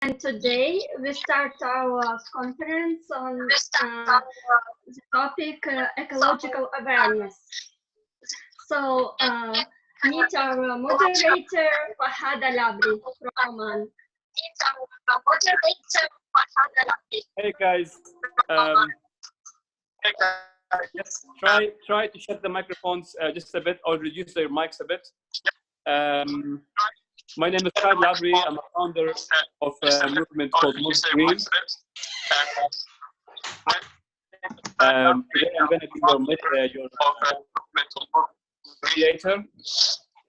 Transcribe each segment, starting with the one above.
And today we start our conference on the topic ecological awareness. So meet our moderator Fahad Al-Abri from Oman. Hey guys, yes, try to shut the microphones just a bit or reduce their mics a bit. My name is Fahad Al-Abri. I'm a founder of a movement called Move Green. Today I'm going to be your mediator.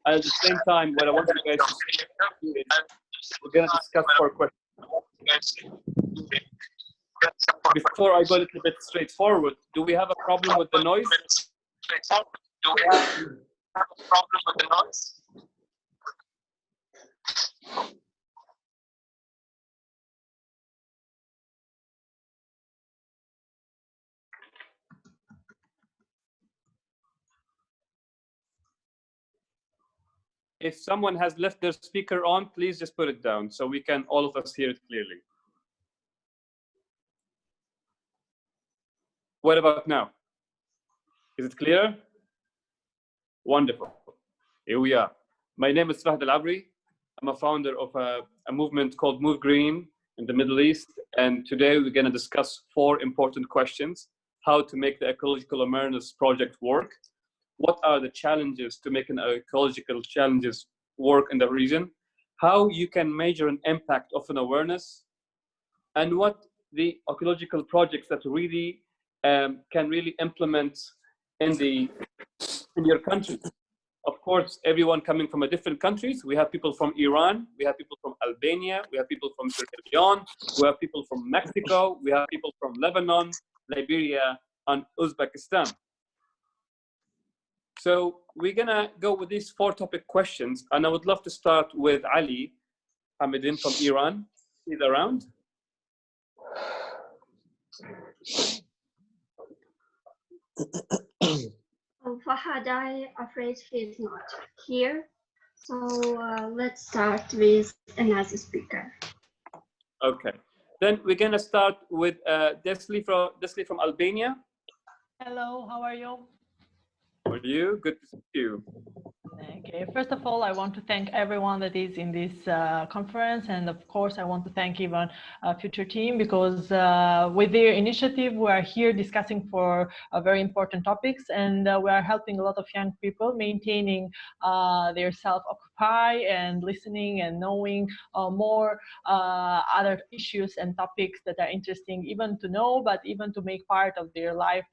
At the same time, what I want you guys to see is we're going to discuss 4 questions. Before I go a little bit straightforward, do we have a problem with the noise? If someone has left their speaker on, please just put it down so we can all of us hear it clearly. What about now? Is it clear? Wonderful. Here we are. My name is Fahad Al-Abri. I'm a founder of a movement called Move Green in the Middle East. And today we're going to discuss 4 important questions. How to make the Ecological Awareness project work. What are the challenges to make an ecological challenges work in the region? How you can measure an impact of an awareness? And what the ecological projects that really can really implement in your country. Of course, everyone coming from different countries. We have people from Iran, we have people from Albania, we have people from Sьерре-Леоне, we have people from Mexico, we have people from Lebanon, Liberia, and Uzbekistan. So we're gonna go with these 4 topic questions, and I would love to start with Ali Hamidin from Iran. He's around. Fahad, I'm afraid he's not here. So let's start with another speaker. Okay. Then we're gonna start with Desli from Albania. Hello, how are you? How are you? Good to see you. Okay, first of all, I want to thank everyone that is in this conference, and of course, I want to thank even Future Team, because with their initiative, we are here discussing for very important topics, and we are helping a lot of young people maintaining their self-occupy and listening and knowing more other issues and topics that are interesting even to know, but even to make part of their life,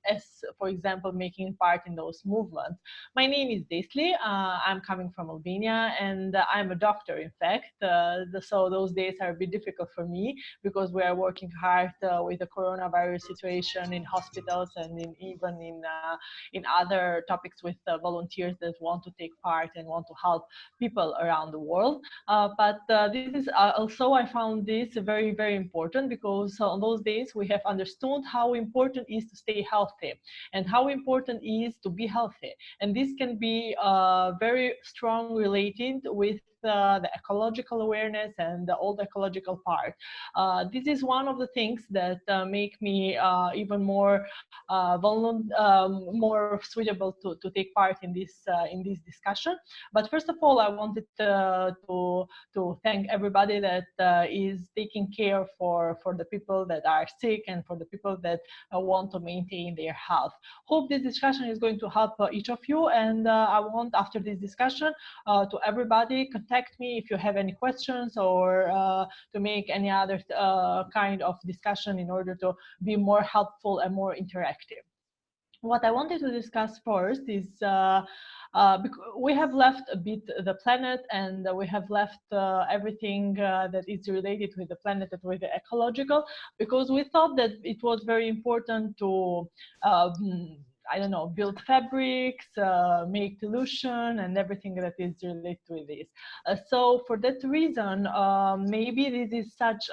as, for example, making part in those movements. My name is Desli. I'm coming from Albania, and I'm a doctor, in fact. So those days are a bit difficult for me because we are working hard with the coronavirus situation in hospitals and even in other topics with volunteers that want to take part and want to help people around the world. But this is also, I found this very, very important, because on those days we have understood how important it is to stay healthy and how important it is to be healthy. And this can be very strong related with the ecological awareness and all the ecological part. This is one of the things that make me even more more suitable to take part in this discussion. But first of all, I wanted to thank everybody that is taking care for the people that are sick and for the people that want to maintain their health. Hope this discussion is going to help each of you, and I want, after this discussion, to everybody, contact me if you have any questions or to make any other kind of discussion in order to be more helpful and more interactive. What I wanted to discuss first is we have left a bit the planet, and we have left everything that is related with the planet and with the ecological, because we thought that it was very important to I don't know, build fabrics, make pollution, and everything that is related with this. So for that reason, maybe this is such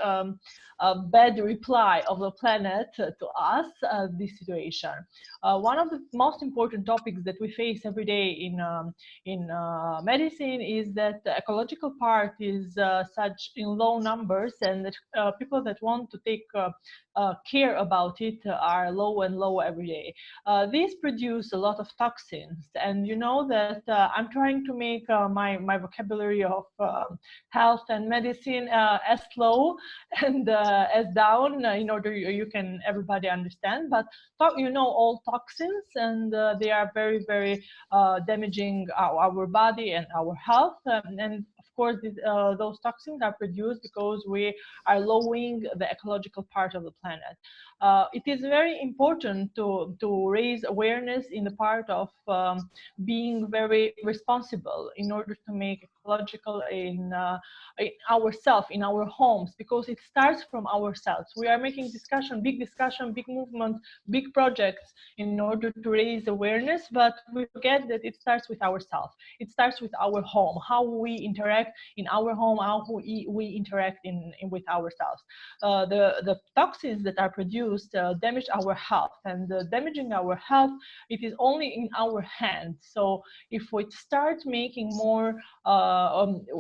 a bad reply of the planet to us, this situation. One of the most important topics that we face every day in medicine is that the ecological part is such in low numbers, and that people that want to take care about it are low and low every day. These produce a lot of toxins, and you know that I'm trying to make my vocabulary of health and medicine as low and as down in order you can everybody understand. But you know all toxins, and they are very, very damaging our body and our health. And of course, those toxins are produced because we are lowering the ecological part of the planet. It is very important to raise awareness in the part of being very responsible in order to make ecological in ourselves, in our homes, because it starts from ourselves. We are making discussion, big movement, big projects in order to raise awareness, but we forget that it starts with ourselves. It starts with our home, how we interact in our home, how we interact with ourselves. The toxins that are produced damage our health, and damaging our health, it is only in our hands. So if we start making more,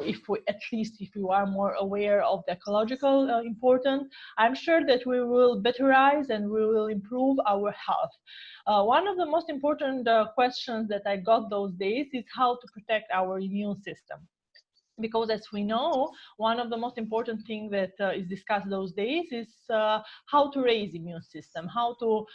if you are more aware of the ecological importance, I'm sure that we will betterize and we will improve our health. One of the most important questions that I got those days is how to protect our immune system. Because as we know, one of the most important things that is discussed those days is how to raise immune system, how to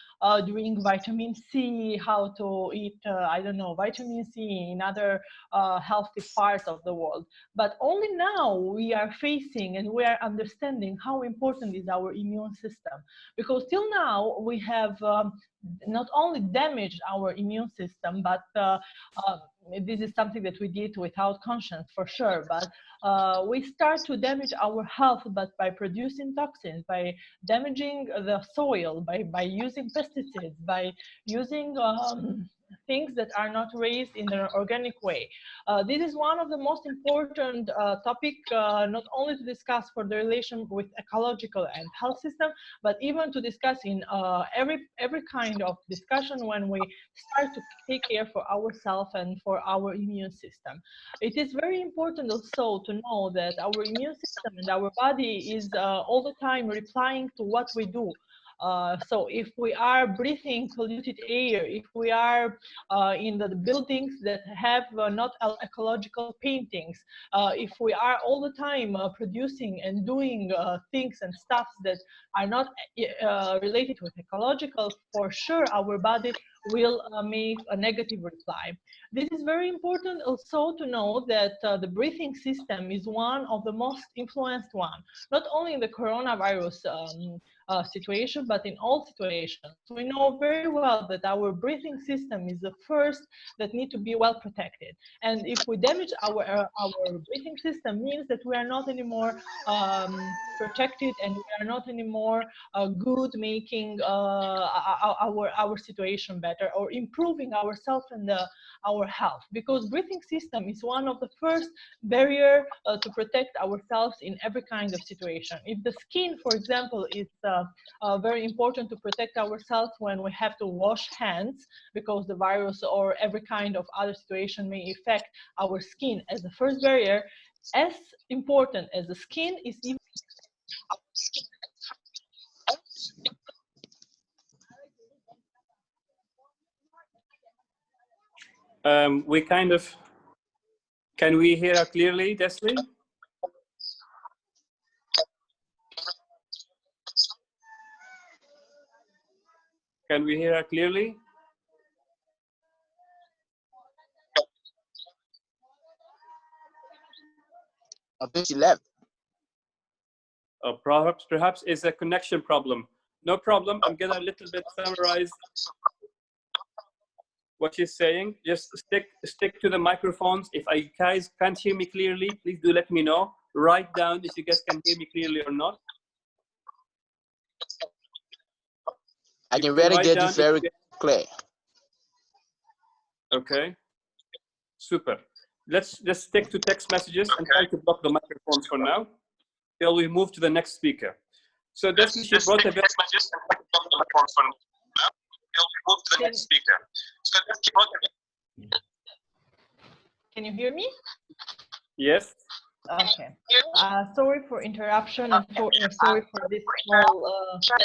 drink vitamin C, how to eat, I don't know, vitamin C in other healthy parts of the world. But only now we are facing and we are understanding how important is our immune system. Because till now we have not only damaged our immune system, but this is something that we did without conscience for sure, but we start to damage our health, but by producing toxins, by damaging the soil, by using pesticides, by using things that are not raised in an organic way. This is one of the most important topics, not only to discuss for the relation with ecological and health system, but even to discuss in every kind of discussion when we start to take care for ourselves and for our immune system. It is very important also to know that our immune system and our body is all the time replying to what we do. So if we are breathing polluted air, if we are in the buildings that have not ecological paintings, if we are all the time producing and doing things and stuff that are not related with ecological, for sure our body will make a negative reply. This is very important also to know that the breathing system is one of the most influenced one, not only in the coronavirus situation, but in all situations. We know very well that our breathing system is the first that need to be well protected. And if we damage our breathing system, means that we are not anymore protected, and we are not anymore good making our situation better or improving ourselves and our health, because breathing system is one of the first barrier to protect ourselves in every kind of situation. If the skin, for example, is very important to protect ourselves when we have to wash hands, because the virus or every kind of other situation may affect our skin as the first barrier, as important as the skin is even we kind of, can we hear her clearly, Desli? Can we hear her clearly? I think she left. Perhaps it's a connection problem. No problem. I'm gonna a little bit summarize what she's saying. Just stick to the microphones. If you guys can't hear me clearly, please do let me know. Write down if you guys can hear me clearly or not. I can really get you very clear. Okay, super. Let's stick to text messages and try to block the microphones for now till we move to the next speaker. So definitely she brought a bit. Can you hear me? Yes. Okay. Sorry for interruption and sorry for this small. Sorry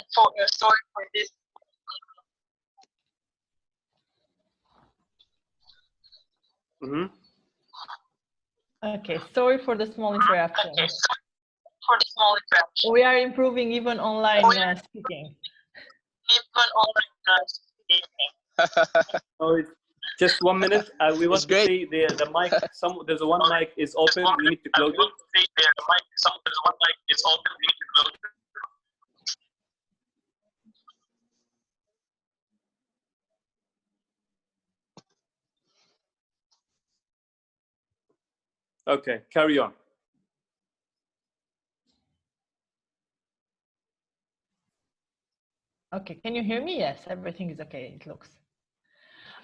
for this. Mm-hmm. Okay, sorry for the small interruption. We are improving even online speaking. Oh, just 1 minute. We want to see the mic. There's one mic is open. We need to close it. Okay, carry on. Okay, can you hear me? Yes, everything is okay, it looks.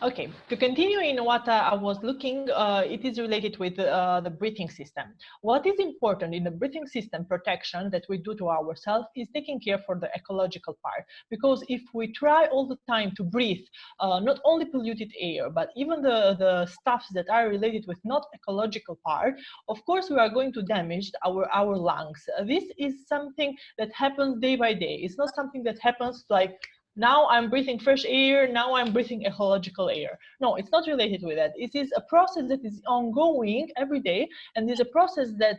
Okay, to continue in what I was looking, it is related with the breathing system. What is important in the breathing system protection that we do to ourselves is taking care for the ecological part. Because if we try all the time to breathe not only polluted air, but even the stuffs that are related with not ecological part, of course we are going to damage our lungs. This is something that happens day by day. It's not something that happens like, now I'm breathing fresh air, now I'm breathing ecological air. No, it's not related with that. It is a process that is ongoing every day, and is a process that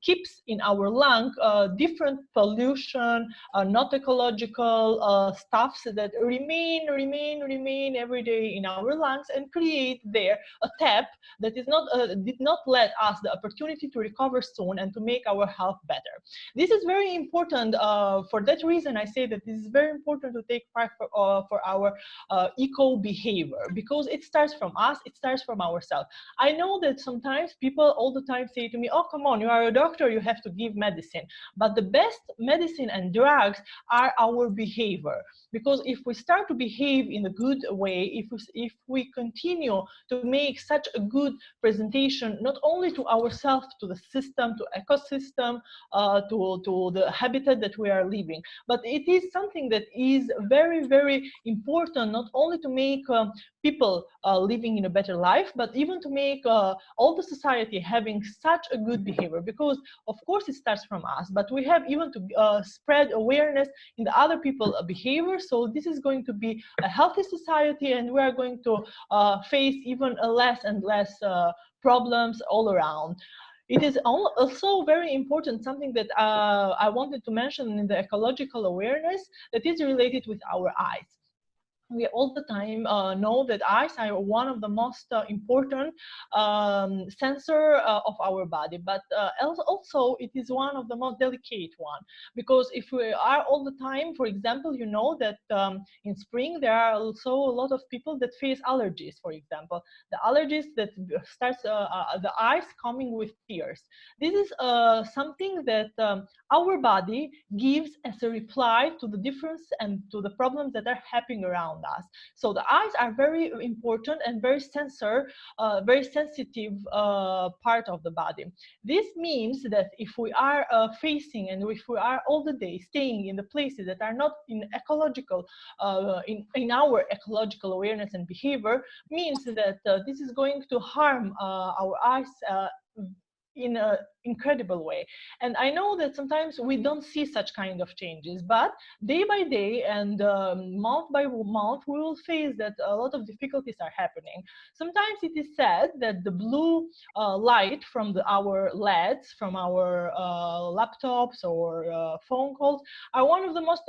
keeps in our lung different pollution, not ecological stuffs that remain every day in our lungs and create there a tap that is not did not let us the opportunity to recover soon and to make our health better. This is very important. For that reason, I say that this is very important to take part for our eco behavior, because it starts from us, it starts from ourselves. I know that sometimes people all the time say to me, oh, come on, you are a doctor, you have to give medicine. But the best medicine and drugs are our behavior. Because if we start to behave in a good way, if we continue to make such a good presentation, not only to ourselves, to the system, to ecosystem, to the habitat that we are living, but it is something that is very, very important, not only to make people living in a better life, but even to make all the society having such a good behavior. Because of course it starts from us, but we have even to spread awareness in the other people's behavior. So this is going to be a healthy society, and we are going to face even less and less problems all around. It is also very important, something that I wanted to mention in the ecological awareness, that is related with our eyes. We all the time know that eyes are one of the most important sensor of our body, but also it is one of the most delicate one, because if we are all the time, for example, you know that in spring there are also a lot of people that face allergies. For example, the allergies that starts the eyes coming with tears. This is something that our body gives as a reply to the difference and to the problems that are happening around us. So the eyes are very important and very very sensitive part of the body. This means that if we are facing, and if we are all the day staying in the places that are not in ecological, in our ecological awareness and behavior, means that this is going to harm our eyes in an incredible way. And I know that sometimes we don't see such kind of changes, but day by day and month by month, we will face that a lot of difficulties are happening. Sometimes it is said that the blue light from our LEDs, from our laptops or phone calls, are one of the most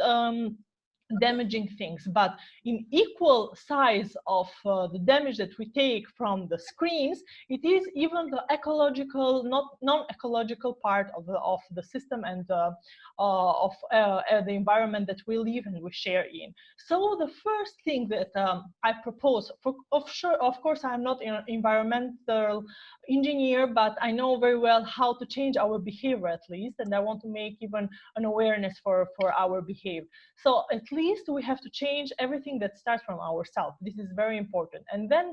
damaging things, but in equal size of the damage that we take from the screens, it is even the ecological, non-ecological part of the system and of the environment that we live and we share in. So the first thing that I propose, of course I'm not an environmental engineer, but I know very well how to change our behavior at least, and I want to make even an awareness for our behavior. So at least least we have to change everything that starts from ourselves. This is very important. And then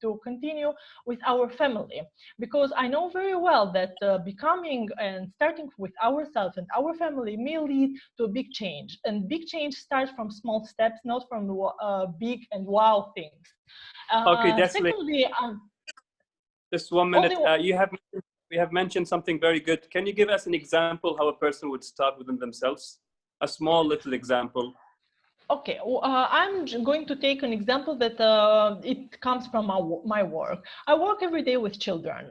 to continue with our family, because I know very well that becoming and starting with ourselves and our family may lead to a big change. And big change starts from small steps, not from big and wow things. Okay, definitely. Secondly, just 1 minute. We have mentioned something very good. Can you give us an example how a person would start within themselves? A small little example. Okay, I'm going to take an example that it comes from my work. I work every day with children.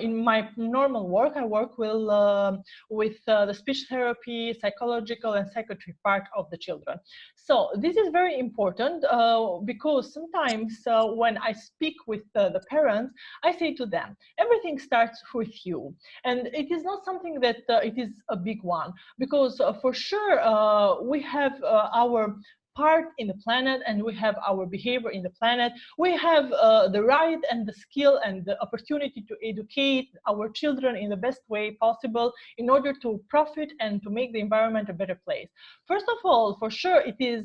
In my normal work, I work with the speech therapy, psychological and psychiatry part of the children. So this is very important because sometimes when I speak with the parents, I say to them, everything starts with you. And it is not something that it is a big one, because for sure we have our part in the planet, and we have our behavior in the planet. We have the right and the skill and the opportunity to educate our children in the best way possible in order to profit and to make the environment a better place. First of all, for sure, it is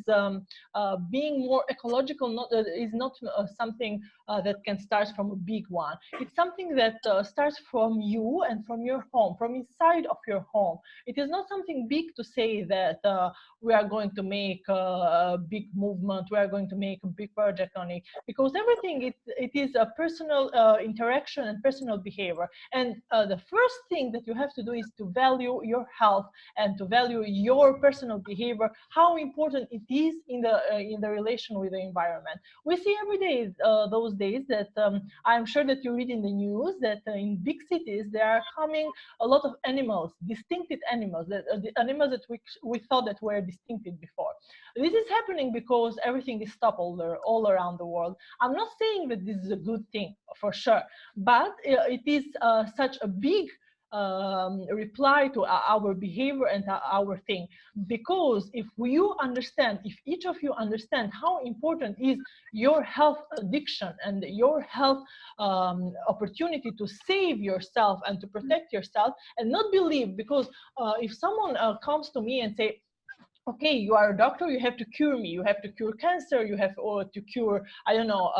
being more ecological is not something that can start from a big one. It's something that starts from you and from your home, from inside of your home. It is not something big to say that we are going to make a big movement, we are going to make a big project on it, because everything it is a personal interaction and personal behavior. And the first thing that you have to do is to value your health and to value your personal behavior, how important it is in the relation with the environment. We see every day those days that I'm sure that you read in the news that in big cities there are coming a lot of animals, distinctive animals, the animals that we thought that were distinctive before. This is happening because everything is stopped all around the world. I'm not saying that this is a good thing, for sure, but it is such a big reply to our behavior and our thing, because if each of you understand how important is your health addiction and your health opportunity to save yourself and to protect yourself, and not believe, because if someone comes to me and say, okay, you are a doctor, you have to cure me, you have to cure cancer, you have to cure, I don't know,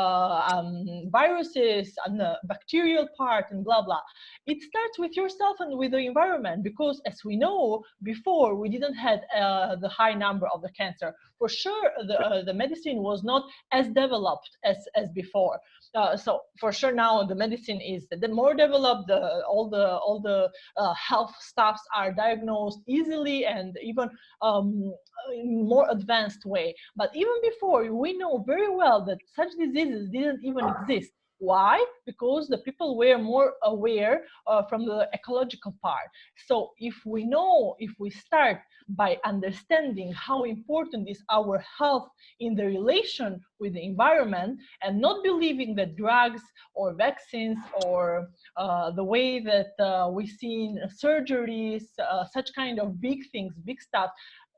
viruses and the bacterial part and blah, blah. It starts with yourself and with the environment, because as we know, before we didn't have the high number of the cancer. For sure, the medicine was not as developed as before. So for sure now the medicine is more developed, all the health stuffs are diagnosed easily and even in more advanced way. But even before, we know very well that such diseases didn't even exist. Why? Because the people were more aware from the ecological part. So if we start by understanding how important is our health in the relation with the environment, and not believing that drugs or vaccines or the way that we see in surgeries, such kind of big things, big stuff,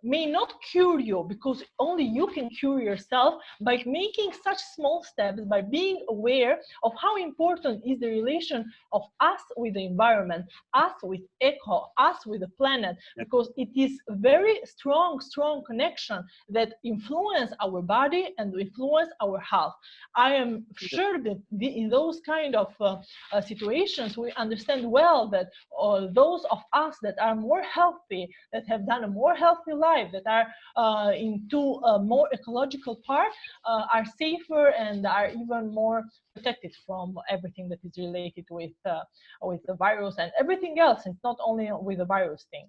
may not cure you, because only you can cure yourself by making such small steps, by being aware of how important is the relation of us with the environment, us with eco, us with the planet, because it is very strong connection that influence our body and influence our health. I am sure that in those kind of situations, we understand well that those of us that are more healthy, that have done a more healthy life, that are into a more ecological part, are safer and are even more protected from everything that is related with the virus and everything else. It's not only with the virus thing.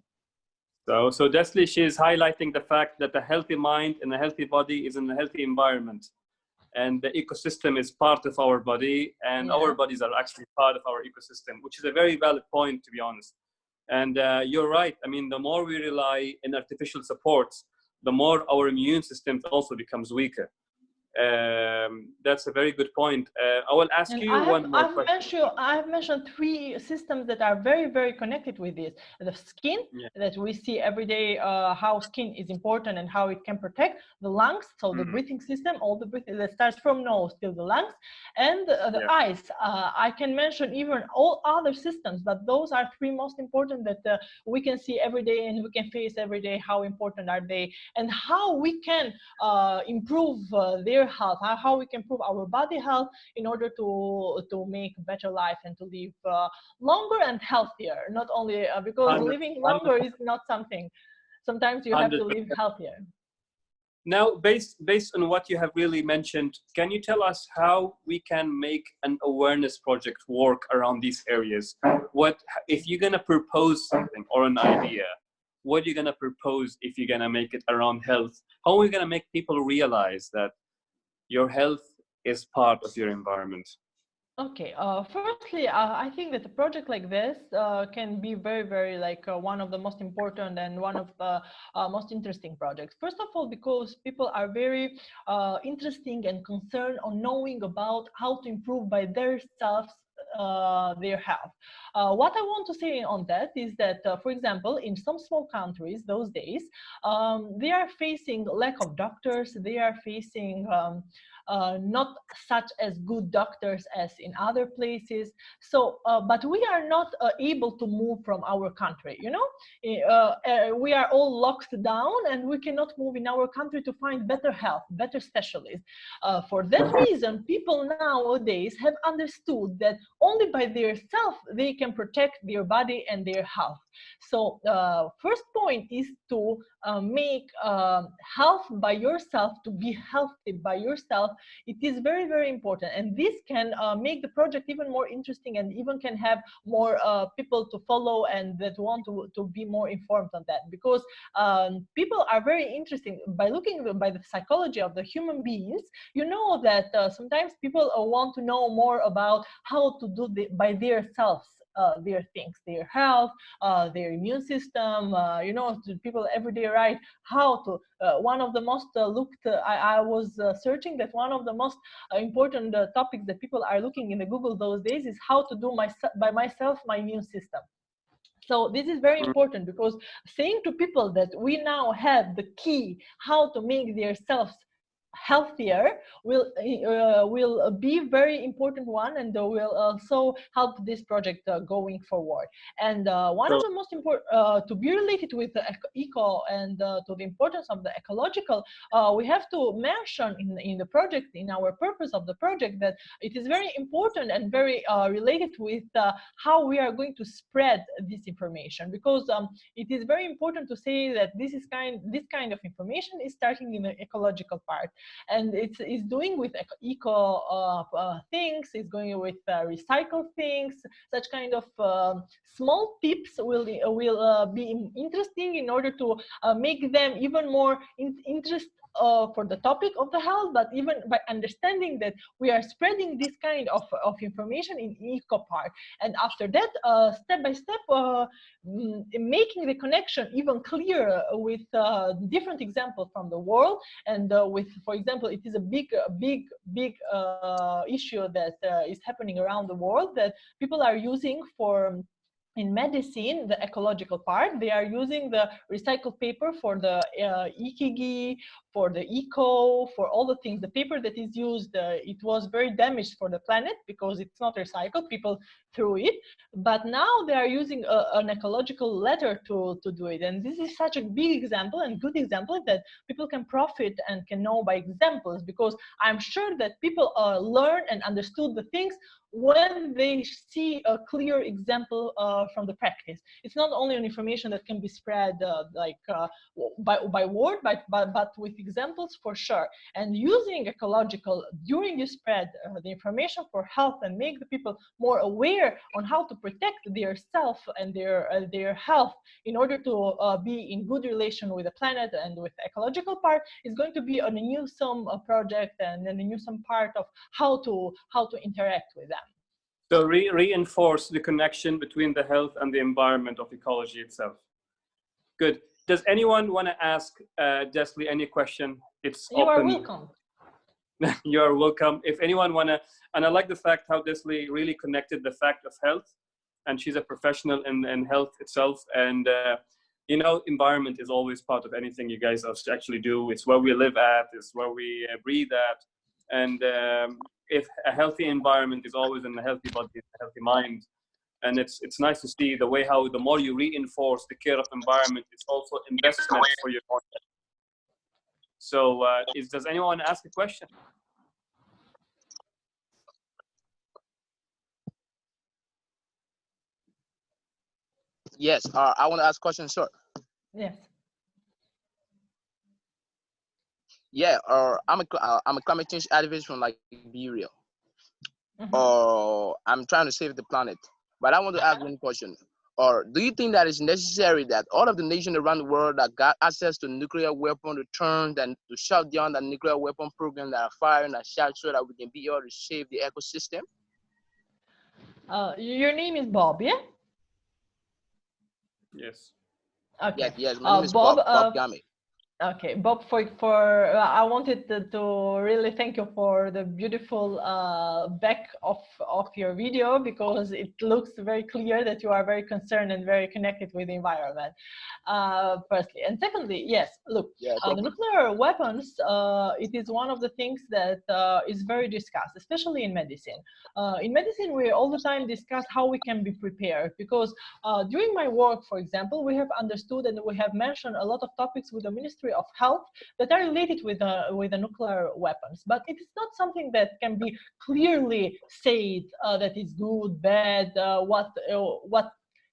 So Desley, she is highlighting the fact that a healthy mind and a healthy body is in a healthy environment. And the ecosystem is part of our body, and our bodies are actually part of our ecosystem, which is a very valid point, to be honest. And you're right. I mean, the more we rely on artificial supports, the more our immune system also becomes weaker. That's a very good point. I will ask you one more question. I've mentioned 3 systems that are very, very connected with this. The skin, that we see every day, how skin is important and how it can protect. The lungs, so the breathing system, all the breathing that starts from nose till the lungs. And the eyes. I can mention even all other systems, but those are 3 most important that we can see every day and we can face every day. How important are they, and how we can improve their health, how we can improve our body health in order to make a better life and to live longer and healthier. Not only because living longer is not something. Sometimes you have to live healthier. Now, based on what you have really mentioned, can you tell us how we can make an awareness project work around these areas? What if you're gonna propose something or an idea? What are you gonna propose if you're gonna make it around health? How are we gonna make people realize that your health is part of your environment? Okay, firstly, I think that a project like this can be very, very like one of the most important and one of the most interesting projects. First of all, because people are very interesting and concerned on knowing about how to improve by themselves their health. What I want to say on that is that, for example, in some small countries those days, they are facing lack of doctors, they are facing not such as good doctors as in other places. So, but we are not able to move from our country, you know? We are all locked down and we cannot move in our country to find better health, better specialists. For that reason, people nowadays have understood that only by themselves they can protect their body and their health. So first point is to make health by yourself, to be healthy by yourself. It is very, very important, and this can make the project even more interesting and even can have more people to follow and that want to be more informed on that, because people are very interesting by looking by the psychology of the human beings. You know that sometimes people want to know more about how to do by themselves their things, their health, their immune system. You know, people every day write how to. One of the most looked, I was searching that one of the most important topics that people are looking in the Google those days is how to do by myself my immune system. So this is very important, because saying to people that we now have the key how to make themselves healthier will be very important one, and will also help this project going forward. And one of the most important to be related with the eco and to the importance of the ecological, we have to mention in the project, in our purpose of the project, that it is very important and very related with how we are going to spread this information, because it is very important to say that this kind of information is starting in the ecological part. And it's doing with eco things, it's going with recycle things. Such kind of small tips will be interesting in order to make them even more interesting for the topic of the health, but even by understanding that we are spreading this kind of information in eco part. And after that, step by step, making the connection even clearer with different examples from the world. And with, for example, it is a big issue that is happening around the world, that people are using for in medicine, the ecological part. They are using the recycled paper for the ikigi, for the eco, for all the things. The paper that is used, it was very damaged for the planet because it's not recycled. People threw it, but now they are using an ecological letter to do it. And this is such a big example and good example that people can profit and can know by examples, because I'm sure that people learn and understood the things when they see a clear example from the practice. It's not only an information that can be spread by word, but with examples for sure. And using ecological during you spread the information for health and make the people more aware on how to protect their self and their health in order to be in good relation with the planet and with the ecological part, is going to be a new project and a new part of how to interact with them. So reinforce the connection between the health and the environment of ecology itself. Good. Does anyone want to ask Desli any question? It's you open. Are welcome. You're welcome. If anyone wanna, and I like the fact how Desley really connected the fact of health, and she's a professional in health itself. And you know, environment is always part of anything you guys actually do. It's where we live at, it's where we breathe at. And if a healthy environment is always in a healthy body, a healthy mind. And it's nice to see the way how the more you reinforce the care of environment, it's also investment for your own. So does anyone ask a question? Yes, I want to ask questions, sir. Yes. Yeah, I'm a climate change activist from Liberia. I'm trying to save the planet, but I want to ask one question. Or do you think that it's necessary that all of the nations around the world that got access to nuclear weapon return and to shut down the nuclear weapon program that are firing and shot so that we can be able to save the ecosystem? Your name is Bob, yeah? Yes. Okay. Yes, my name is Bob. Bob Gami. Okay, Bob, I wanted to really thank you for the beautiful back of your video, because it looks very clear that you are very concerned and very connected with the environment, firstly. And secondly, yes, look, the nuclear weapons, it is one of the things that is very discussed, especially in medicine. In medicine, we all the time discuss how we can be prepared, because during my work, for example, we have understood and we have mentioned a lot of topics with the Ministry of Health that are related with the nuclear weapons, but it is not something that can be clearly said that is good, bad, what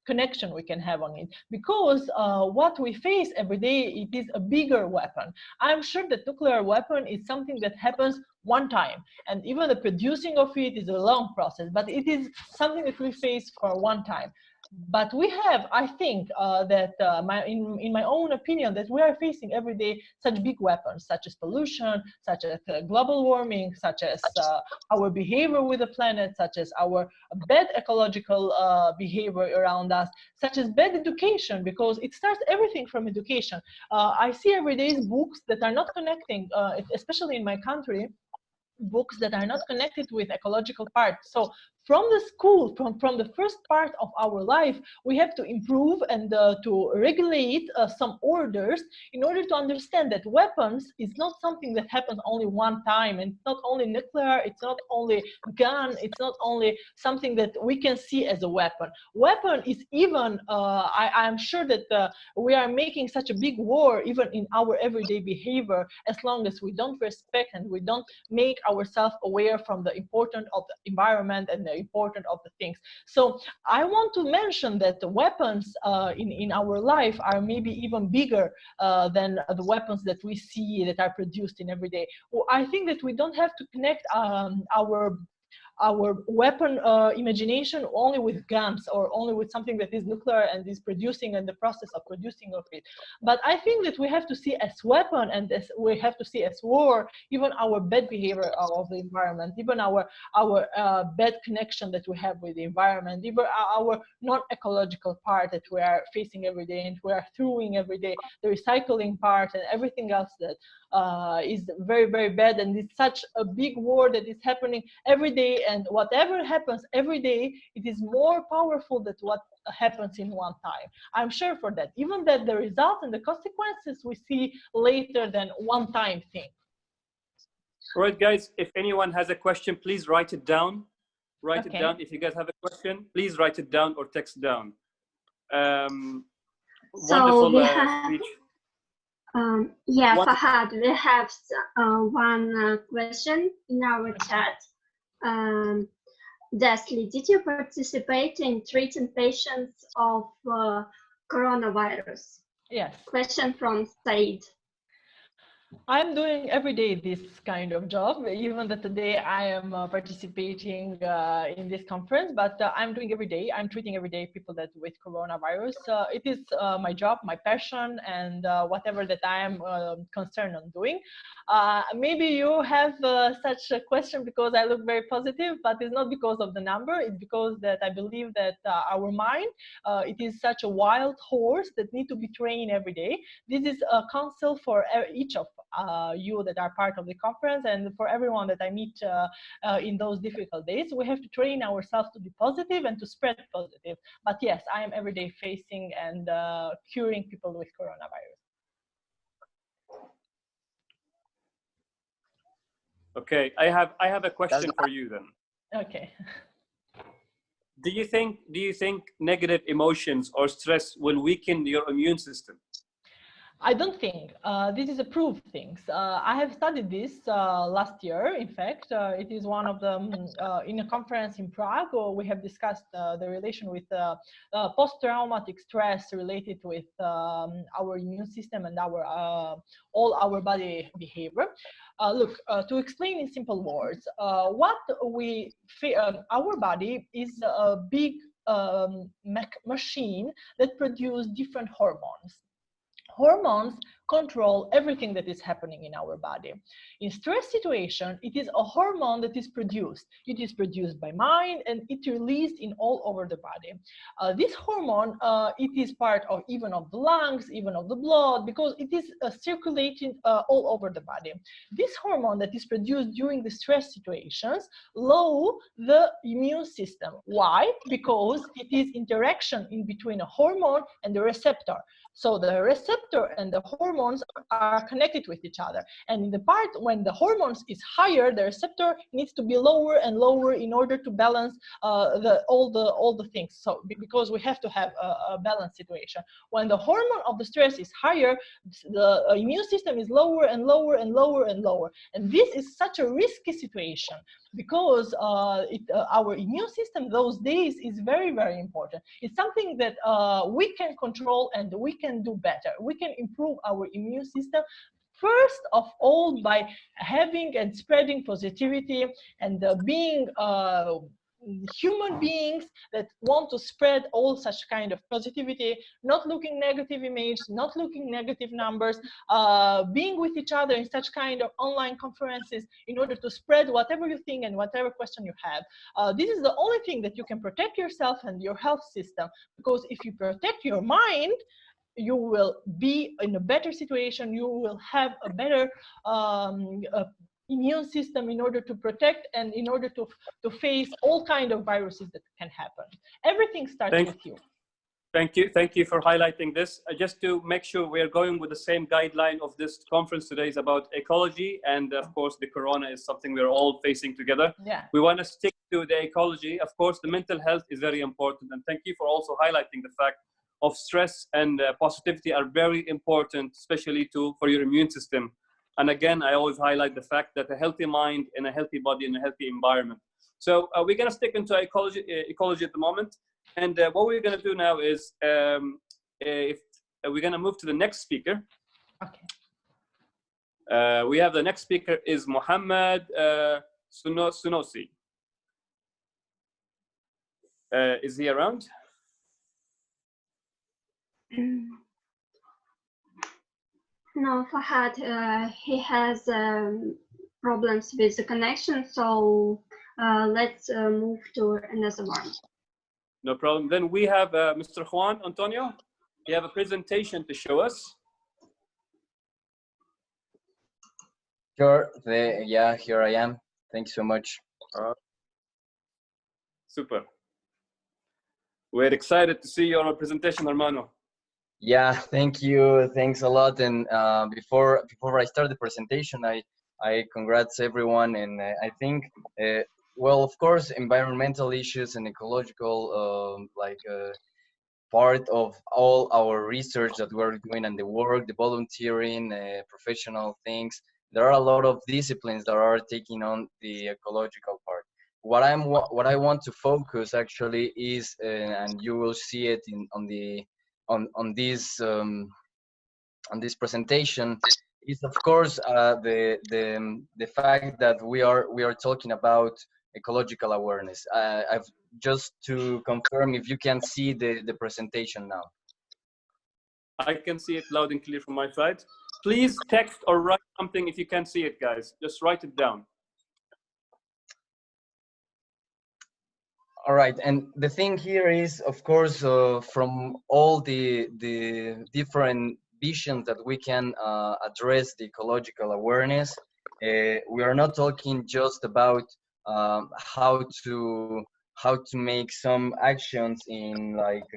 connection we can have on it, because what we face every day, it is a bigger weapon. I'm sure that nuclear weapon is something that happens one time, and even the producing of it is a long process, but it is something that we face for one time. But we have, I think, that in my own opinion, that we are facing every day such big weapons, such as pollution, such as global warming, such as our behavior with the planet, such as our bad ecological behavior around us, such as bad education, because it starts everything from education. I see every day books that are not connecting, especially in my country, books that are not connected with ecological part. So from the school, from the first part of our life, we have to improve and to regulate some orders in order to understand that weapons is not something that happens only one time, and it's not only nuclear, it's not only gun, it's not only something that we can see as a weapon. Weapon is even, I'm sure that we are making such a big war even in our everyday behavior, as long as we don't respect and we don't make ourselves aware from the importance of the environment and the importance of the things. So I want to mention that the weapons in our life are maybe even bigger than the weapons that we see that are produced in every day. Well, I think that we don't have to connect our weapon imagination only with guns or only with something that is nuclear and is producing and the process of producing of it. But I think that we have to see as weapon and as we have to see as war even our bad behavior of the environment, even our bad connection that we have with the environment, even our non-ecological part that we are facing every day and we are throwing every day, the recycling part and everything else that is very, very bad. And it's such a big war that is happening every day, and whatever happens every day, it is more powerful than what happens in one time. I'm sure for that, even that the results and the consequences we see later than one time thing. All right, guys, if anyone has a question, please write it down. Write it down. If you guys have a question, please write it down or text down. Wonderful speech. Fahad, we have one question in our chat. Desley, did you participate in treating patients of coronavirus? Yes. Question from Said. I'm doing every day this kind of job, even that today I am participating in this conference, but I'm doing every day. I'm treating every day people that with coronavirus. It is my job, my passion, and whatever that I am concerned on doing. Maybe you have such a question because I look very positive, but it's not because of the number. It's because that I believe that our mind, it is such a wild horse that need to be trained every day. This is a counsel for each of you that are part of the conference, and for everyone that I meet in those difficult days. We have to train ourselves to be positive and to spread positive. But yes, I am every day facing and curing people with coronavirus. Okay, I have a question for you then. Okay. Do you think negative emotions or stress will weaken your immune system? I don't think. This is a proof things. I have studied this last year. In fact, it is one of the, in a conference in Prague, we have discussed the relation with post-traumatic stress related with our immune system and our all our body behavior. Look, to explain in simple words, what we feel, our body is a big machine that produces different hormones. Hormones control everything that is happening in our body. In stress situation, it is a hormone that is produced. It is produced by mind and it released in all over the body. This hormone, it is part of even of the lungs, even of the blood, because it is circulating all over the body. This hormone that is produced during the stress situations lower the immune system. Why? Because it is interaction in between a hormone and the receptor. So the receptor and the hormones are connected with each other. And in the part when the hormones is higher, the receptor needs to be lower and lower in order to balance all the things. So because we have to have a balanced situation. When the hormone of the stress is higher, the immune system is lower and lower and lower and lower. And this is such a risky situation because our immune system those days is very, very important. It's something that we can control and we can do better. We can improve our immune system first of all by having and spreading positivity and being human beings that want to spread all such kind of positivity, not looking negative images, not looking negative numbers, being with each other in such kind of online conferences in order to spread whatever you think and whatever question you have. This is the only thing that you can protect yourself and your health system, because if you protect your mind, you will be in a better situation, you will have a better immune system in order to protect and in order to face all kind of viruses that can happen. Everything starts with you. Thank you for highlighting this. Just to make sure we're going with the same guideline of this conference today is about ecology, and of course the corona is something we're all facing together. Yeah. We want to stick to the ecology. Of course, the mental health is very important, and thank you for also highlighting the fact of stress and positivity are very important, especially for your immune system. And again, I always highlight the fact that a healthy mind and a healthy body and a healthy environment. So we're going to stick into ecology at the moment. And what we're going to do now is if we're going to move to the next speaker. Okay. We have the next speaker is Mohammed Sunosi. Is he around? No, Fahad, he has problems with the connection, so let's move to another one. No problem. Then we have Mr. Juan Antonio. You have a presentation to show us. Sure. Yeah, here I am. Thanks so much. Super. We're excited to see your presentation, hermano. Yeah, thank you. Thanks a lot. And before I start the presentation, I congrats everyone. And I think, well, of course, environmental issues and ecological, part of all our research that we're doing and the work, the volunteering, professional things. There are a lot of disciplines that are taking on the ecological part. What I want to focus actually is, and you will see it on this presentation, is of course the fact that we are talking about ecological awareness. I've just to confirm if you can see the presentation now. I can see it loud and clear from my side. Please text or write something if you can't see it, guys. Just write it down. All right, and the thing here is, of course, from all the visions that we can address the ecological awareness. We are not talking just about how to make some actions in like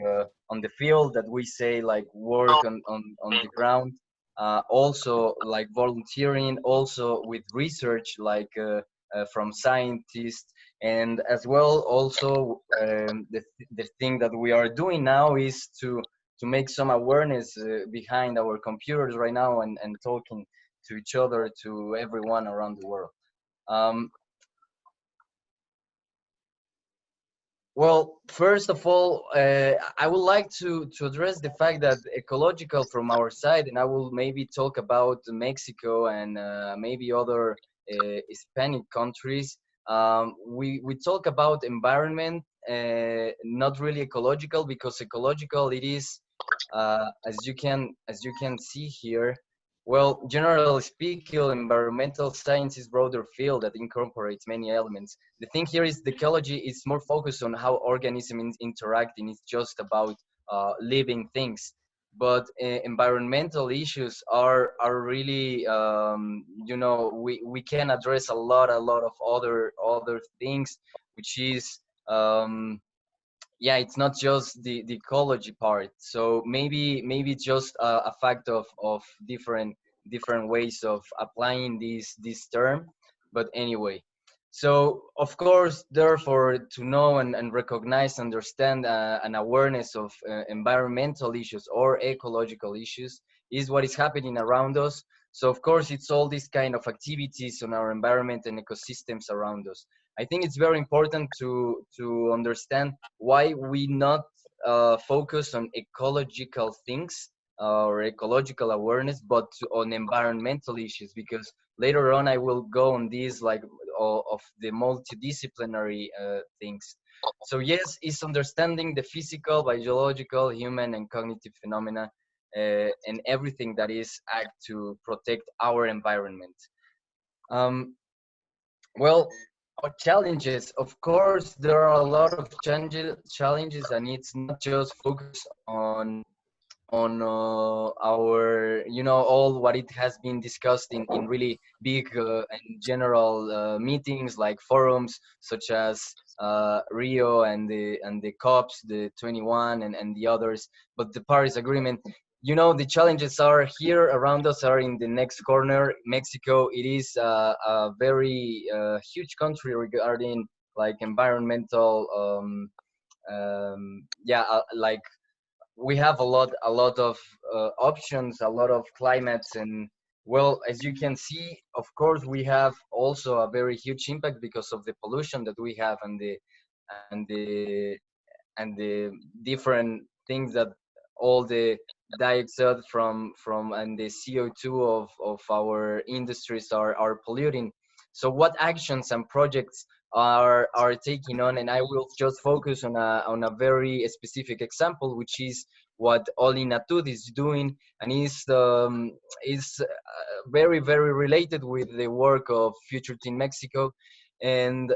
on the field that we say, like work on the ground, also like volunteering, also with research, like from scientists, and as well also the thing that we are doing now is to make some awareness behind our computers right now, and talking to each other, to everyone around the world. Well, first of all, I would like to address the fact that ecological from our side, and I will maybe talk about Mexico and maybe other Hispanic countries. We talk about environment, not really ecological, because ecological it is, as you can see here. Well, generally speaking, environmental science is broader field that incorporates many elements. The thing here is the ecology is more focused on how organisms interact, and it's just about living things. But environmental issues are really, you know, we can address a lot of other things, which is yeah, it's not just the ecology part. So maybe just a fact of different ways of applying this term. But anyway, so of course, therefore, to know and recognize, understand an awareness of environmental issues or ecological issues is what is happening around us. So of course, it's all these kind of activities on our environment and ecosystems around us. I think it's very important to understand why we not focus on ecological things or ecological awareness, but on environmental issues, because later on I will go on these, like of the multidisciplinary things. So yes, it's understanding the physical, biological, human, and cognitive phenomena and everything that is act to protect our environment. Well, our challenges, of course, there are a lot of challenges, and it's not just focused on our, you know, all what it has been discussed in really big and general meetings, like forums such as Rio and the COPs, the 21 and the others. But the Paris Agreement, you know, the challenges are here around us, are in the next corner. Mexico, it is a very huge country regarding like environmental yeah, like we have a lot of options, a lot of climates. And well, as you can see, of course, we have also a very huge impact because of the pollution that we have, and the different things that all the dioxide from and the CO2 of our industries are polluting. So what actions and projects are taking on? And I will just focus on a very specific example, which is what Oli Natud is doing, and is very related with the work of Future Team Mexico. And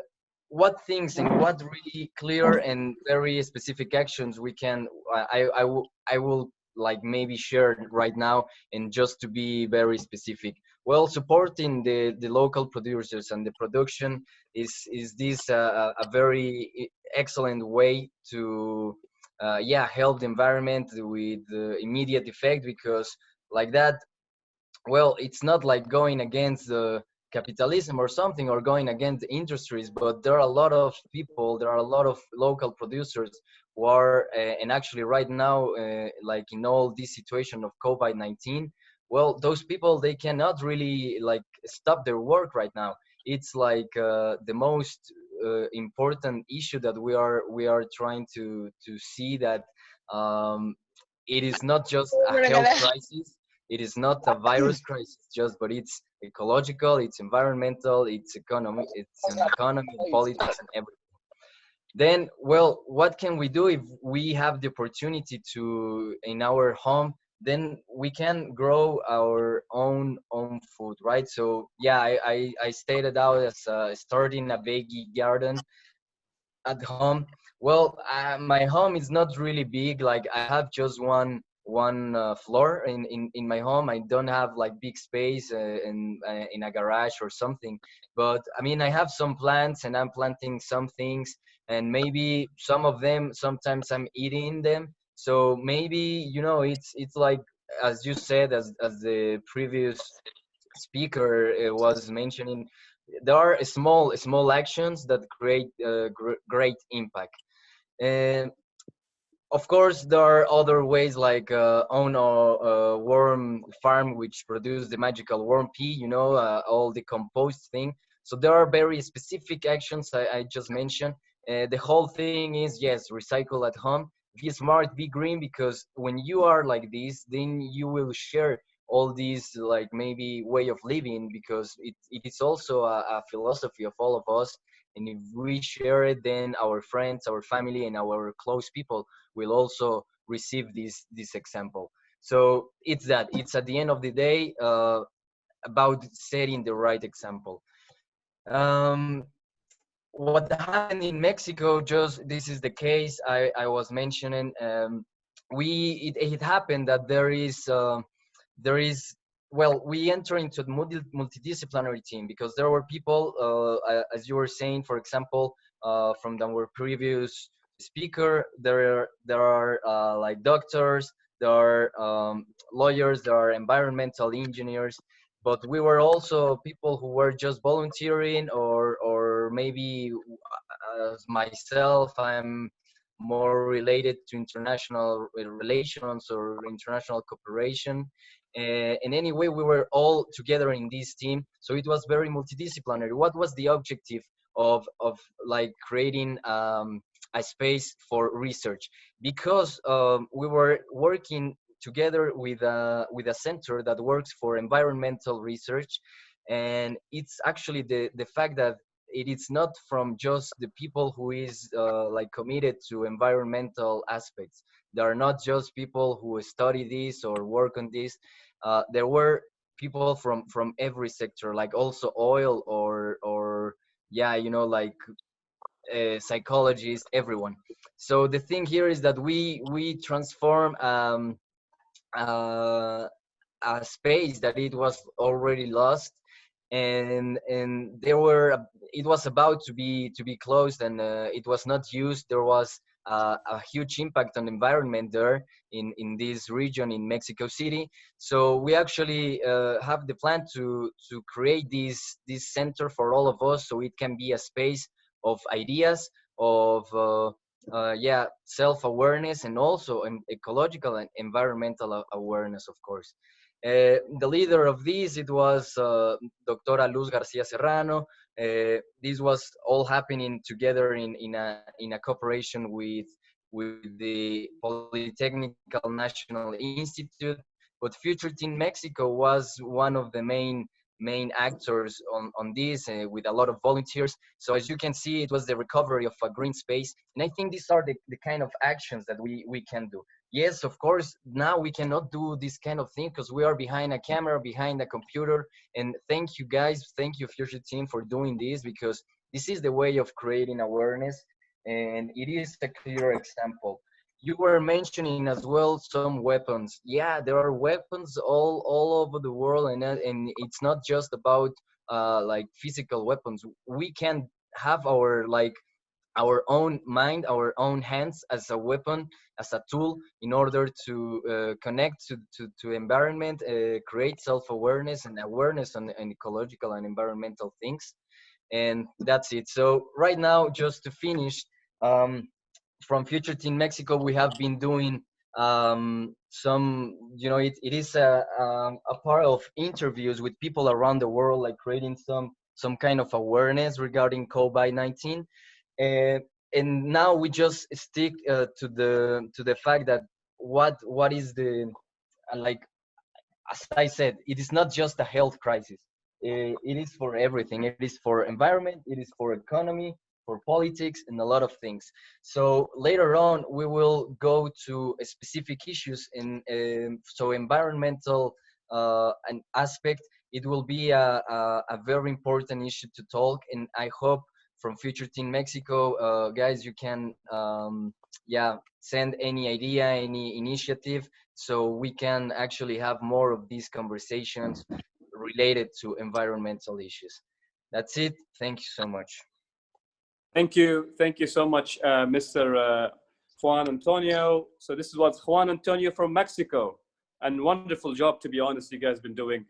what things and what really clear and very specific actions we can I will like maybe share right now. And just to be very specific, well, supporting the local producers and the production is this a very excellent way to yeah, help the environment with immediate effect, because like that, well, it's not like going against the capitalism or something, or going against the industries, but there are a lot of people, there are a lot of local producers who are and actually right now like in all this situation of COVID-19, well, those people, they cannot really like stop their work right now. It's like the most important issue that we are trying to see, that it is not just a health crisis, it is not a virus crisis just, but it's ecological, it's environmental, it's economy, it's an economy, politics, and everything. Then, well, what can we do if we have the opportunity to in our home? Then we can grow our own food, right? So yeah, I started out as starting a veggie garden at home. Well, my home is not really big. Like I have just one floor in my home. I don't have like big space in a garage or something, but I mean, I have some plants and I'm planting some things, and maybe some of them sometimes I'm eating them. So maybe, you know, it's like, as you said, as the previous speaker was mentioning, there are small actions that create great impact. And of course, there are other ways, like own a worm farm which produce the magical worm pea, you know, all the compost thing. So there are very specific actions I just mentioned. The whole thing is, yes, recycle at home, be smart, be green, because when you are like this, then you will share all these, like, maybe way of living, because it is also a philosophy of all of us. And if we share it, then our friends, our family, and our close people will also receive this example. So it's that, it's at the end of the day about setting the right example. What happened in Mexico, just this is the case I was mentioning. It happened that there is well, we enter into a multidisciplinary team, because there were people, as you were saying, for example, from our previous speaker, there are like doctors, there are lawyers, there are environmental engineers, but we were also people who were just volunteering, or maybe as myself, I'm more related to international relations or international cooperation. And anyway, we were all together in this team, so it was very multidisciplinary. What was the objective of like creating a space for research? Because we were working together with a center that works for environmental research, and it's actually the fact that it is not from just the people who is like committed to environmental aspects. There are not just people who study this or work on this. There were people from every sector, like also oil, or yeah, you know, like psychologists, everyone. So the thing here is that we transform uh, a space that it was already lost, and there were it was about to be closed, and it was not used. There was a huge impact on the environment there in this region in Mexico City. So we actually have the plan to create this center for all of us, so it can be a space of ideas, of yeah, self-awareness, and also ecological and environmental awareness, of course. The leader of this, it was Doctora Luz Garcia Serrano. This was all happening together in a cooperation with the Polytechnical National Institute. But Future Team Mexico was one of the main actors on this, with a lot of volunteers. So as you can see, it was the recovery of a green space. And I think these are the kind of actions that we can do. Yes, of course, now we cannot do this kind of thing because we are behind a camera, behind a computer. And thank you guys, thank you Future Team for doing this, because this is the way of creating awareness, and it is a clear example. You were mentioning as well some weapons. Yeah, there are weapons all over the world, and it's not just about like physical weapons. We can have our own mind, our own hands as a weapon, as a tool, in order to connect to environment, create self-awareness and awareness on ecological and environmental things. And that's it. So right now, just to finish, from Future Team Mexico, we have been doing some, you know, it is a part of interviews with people around the world, like creating some kind of awareness regarding COVID-19. And now we just stick to the fact that what is the like, as I said, it is not just a health crisis. It is for everything. It is for environment, it is for economy, for politics, and a lot of things. So later on, we will go to specific issues in so environmental an aspect. It will be a very important issue to talk, and I hope from Future Team Mexico, guys, you can yeah, send any idea, any initiative, so we can actually have more of these conversations related to environmental issues. That's it. Thank you so much. Thank you so much, Mr. Juan Antonio. So this was Juan Antonio from Mexico, and wonderful job, to be honest, you guys been doing.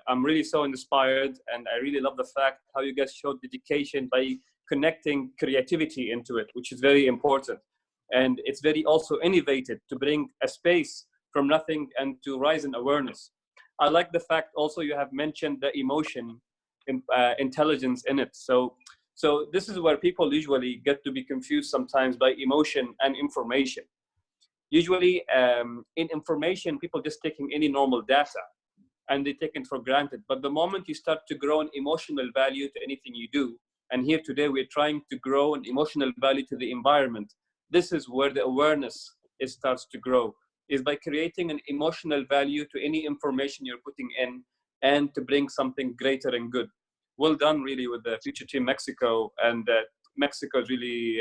I'm really so inspired, and I really love the fact how you guys showed dedication by connecting creativity into it, which is very important. And it's very also innovative to bring a space from nothing and to rise in awareness. I like the fact also you have mentioned the emotion, intelligence in it. So this is where people usually get to be confused sometimes by emotion and information. Usually in information, people just taking any normal data and they take it for granted. But the moment you start to grow an emotional value to anything you do, and here today we're trying to grow an emotional value to the environment, this is where the awareness starts to grow, is by creating an emotional value to any information you're putting in and to bring something greater and good. Well done really with the Future Team Mexico, and Mexico really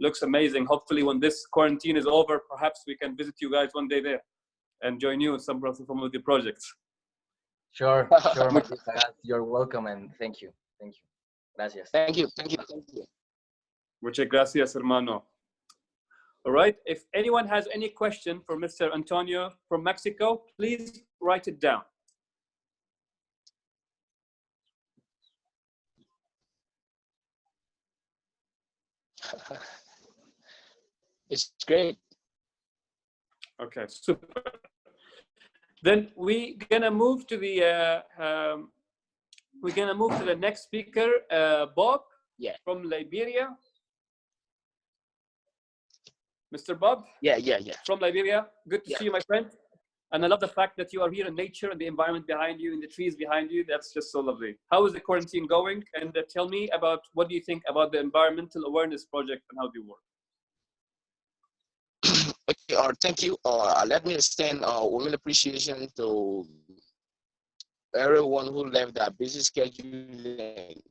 looks amazing. Hopefully when this quarantine is over, perhaps we can visit you guys one day there and join you in some of the projects. Sure, you're welcome, and thank you. Gracias. Thank you. Muchas gracias, hermano. All right, if anyone has any question for Mr. Antonio from Mexico, please write it down. It's great. Okay, super. Then we're gonna move to the next speaker, Bob, from Liberia. Mr. Bob? Yeah. From Liberia. Good to see you, my friend. And I love the fact that you are here in nature and the environment behind you and the trees behind you. That's just so lovely. How is the quarantine going? And tell me about what do you think about the environmental awareness project and how do you work? Okay, thank you. Let me extend warm appreciation to everyone who left their busy schedule and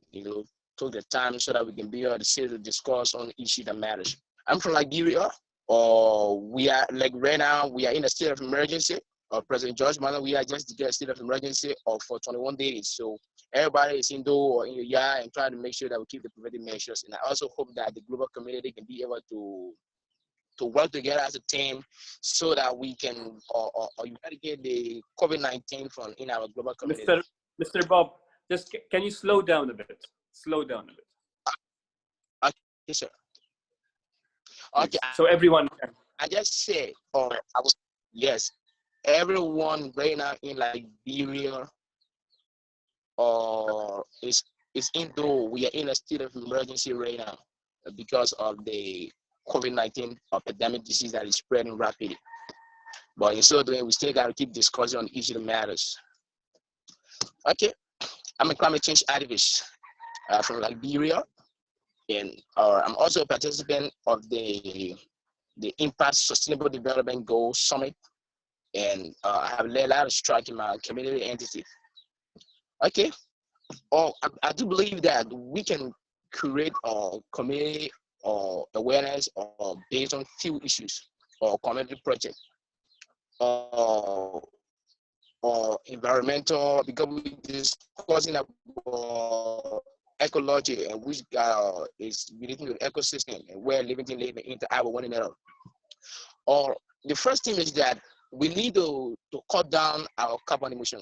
took the time so that we can be able to sit to discuss on issues that matters. I'm from Liberia. We are right now we are in a state of emergency. President George Manneh, we are just declared a state of emergency for 21 days. So everybody is indoor or in the yard and trying to make sure that we keep the preventive measures. And I also hope that the global community can be able to work together as a team so that we can eradicate the COVID-19 from in our global community. Mr. Bob, just can you slow down a bit? Slow down a bit. Okay, sir. Okay. So everyone can. I just say, yes, everyone right now in Liberia is indoor. We are in a state of emergency right now because of the COVID-19 epidemic disease that is spreading rapidly. But in so doing, we still got to keep discussing on each of the matters. Okay, I'm a climate change activist from Liberia, and I'm also a participant of the Impact Sustainable Development Goals Summit, and I have led a lot of strike in my community entity. Okay, I do believe that we can create a community or awareness or based on few issues or community project or environmental, because we're discussing about ecology and which is relating to the ecosystem and where living things live interact with one another. Or the first thing is that we need to cut down our carbon emission.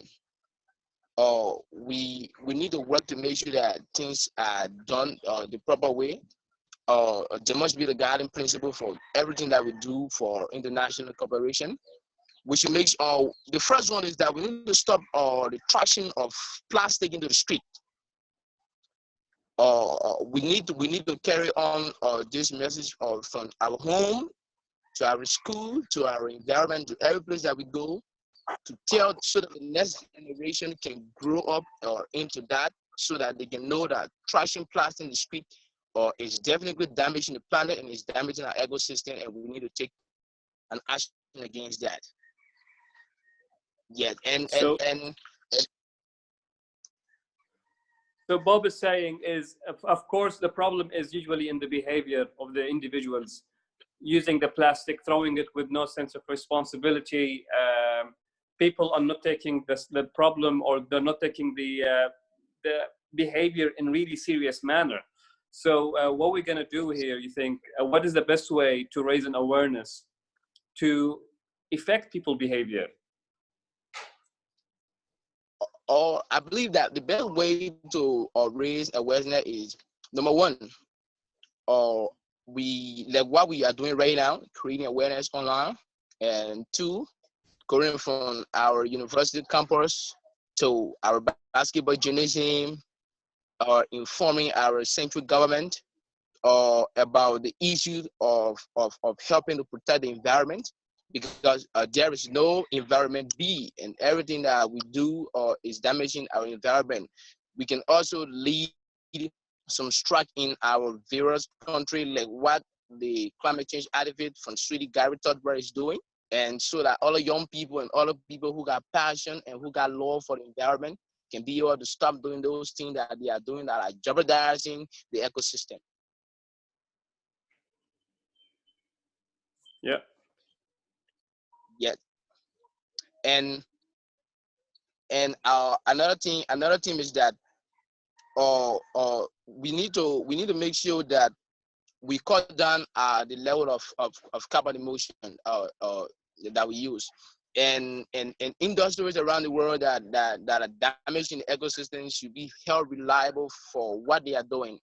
We need to work to make sure that things are done the proper way. There must be the guiding principle for everything that we do for international cooperation. We should make the first one is that we need to stop the traction of plastic into the street. We need to carry on this message from our home to our school to our environment to every place that we go, to tell so that the next generation can grow up into that, so that they can know that trashing plastic in the street is definitely damaging the planet and is damaging our ecosystem, and we need to take an action against that. Yeah, So Bob is saying is, of course, the problem is usually in the behavior of the individuals. using the plastic, throwing it with no sense of responsibility. People are not taking the problem, or they're not taking the behavior in really serious manner. So what we're going to do here, you think, what is the best way to raise an awareness to affect people's behavior? Or I believe that the best way to raise awareness is, number one, we like what we are doing right now, creating awareness online, and two, going from our university campus to our basketball gymnasium, or informing our central government about the issue of helping to protect the environment, because there is no environment B, and everything that we do is damaging our environment. We can also lead some strike in our various country, like what the climate change advocate from Sweetie Gary Thornberry is doing, and so that all the young people and all the people who got passion and who got love for the environment can be able to stop doing those things that they are doing that are jeopardizing the ecosystem. Yeah. Yeah. And another thing is that we need to make sure that we cut down the level of carbon emission that we use, and industries around the world that are damaging the ecosystem should be held reliable for what they are doing.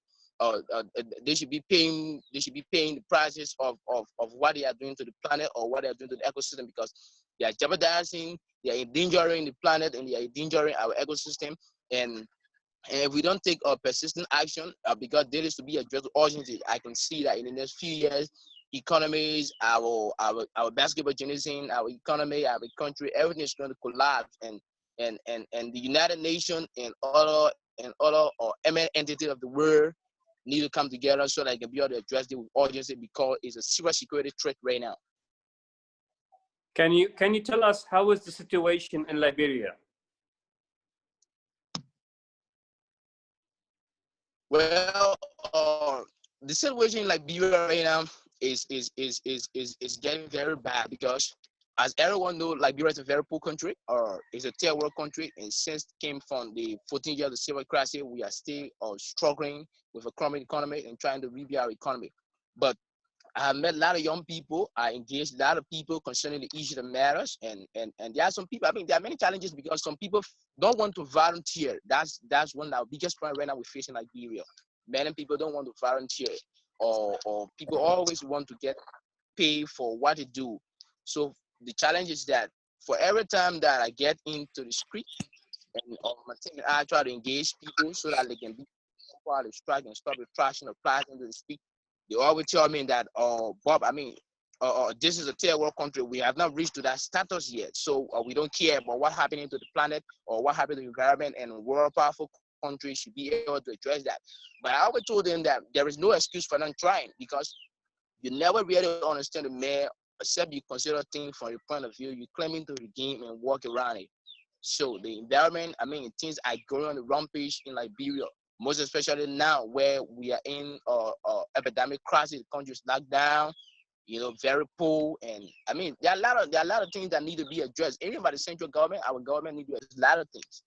They should be paying the prices of what they are doing to the planet or what they are doing to the ecosystem, because they are jeopardizing, they are endangering the planet, and they are endangering our ecosystem. And if we don't take persistent action, because there is to be addressed urgently, I can see that in the next few years, economies, our basketball gymnasium, our economy, our country, everything is going to collapse, and the United Nations and other MN entities of the world need to come together so that they can be able to address it with urgency, because it's a serious security threat right now. Can you tell us how is the situation in Liberia? Well, the situation in Liberia right now is getting very bad, because as everyone knows, Liberia is a very poor country, or it's a third world country, and since it came from the 14 years of civil crisis, we are still struggling with a crumbling economy and trying to rebuild our economy. But I have met a lot of young people. I engaged a lot of people concerning the issue that matters, and there are some people. I mean, there are many challenges because some people don't want to volunteer. That's one of our biggest problems right now we're facing in Liberia. Many people don't want to volunteer, or people always want to get paid for what they do. So the challenge is that for every time that I get into the street, and my team and I try to engage people so that they can be part of the strike and stop the trashing of plastic into the street, they always tell me that, Bob, I mean, this is a third world country. We have not reached to that status yet. So we don't care about what's happening to the planet or what happened to the environment, and world powerful countries should be able to address that. But I always told them that there is no excuse for not trying, because you never really understand the man except you consider things from your point of view. You claim into the game and walk around it. So the environment, I mean, things are going on the rampage in Liberia, most especially now where we are in epidemic crisis. The country is locked down, very poor, and I mean there are a lot of things that need to be addressed. Even by the central government, our government needs to address a lot of things.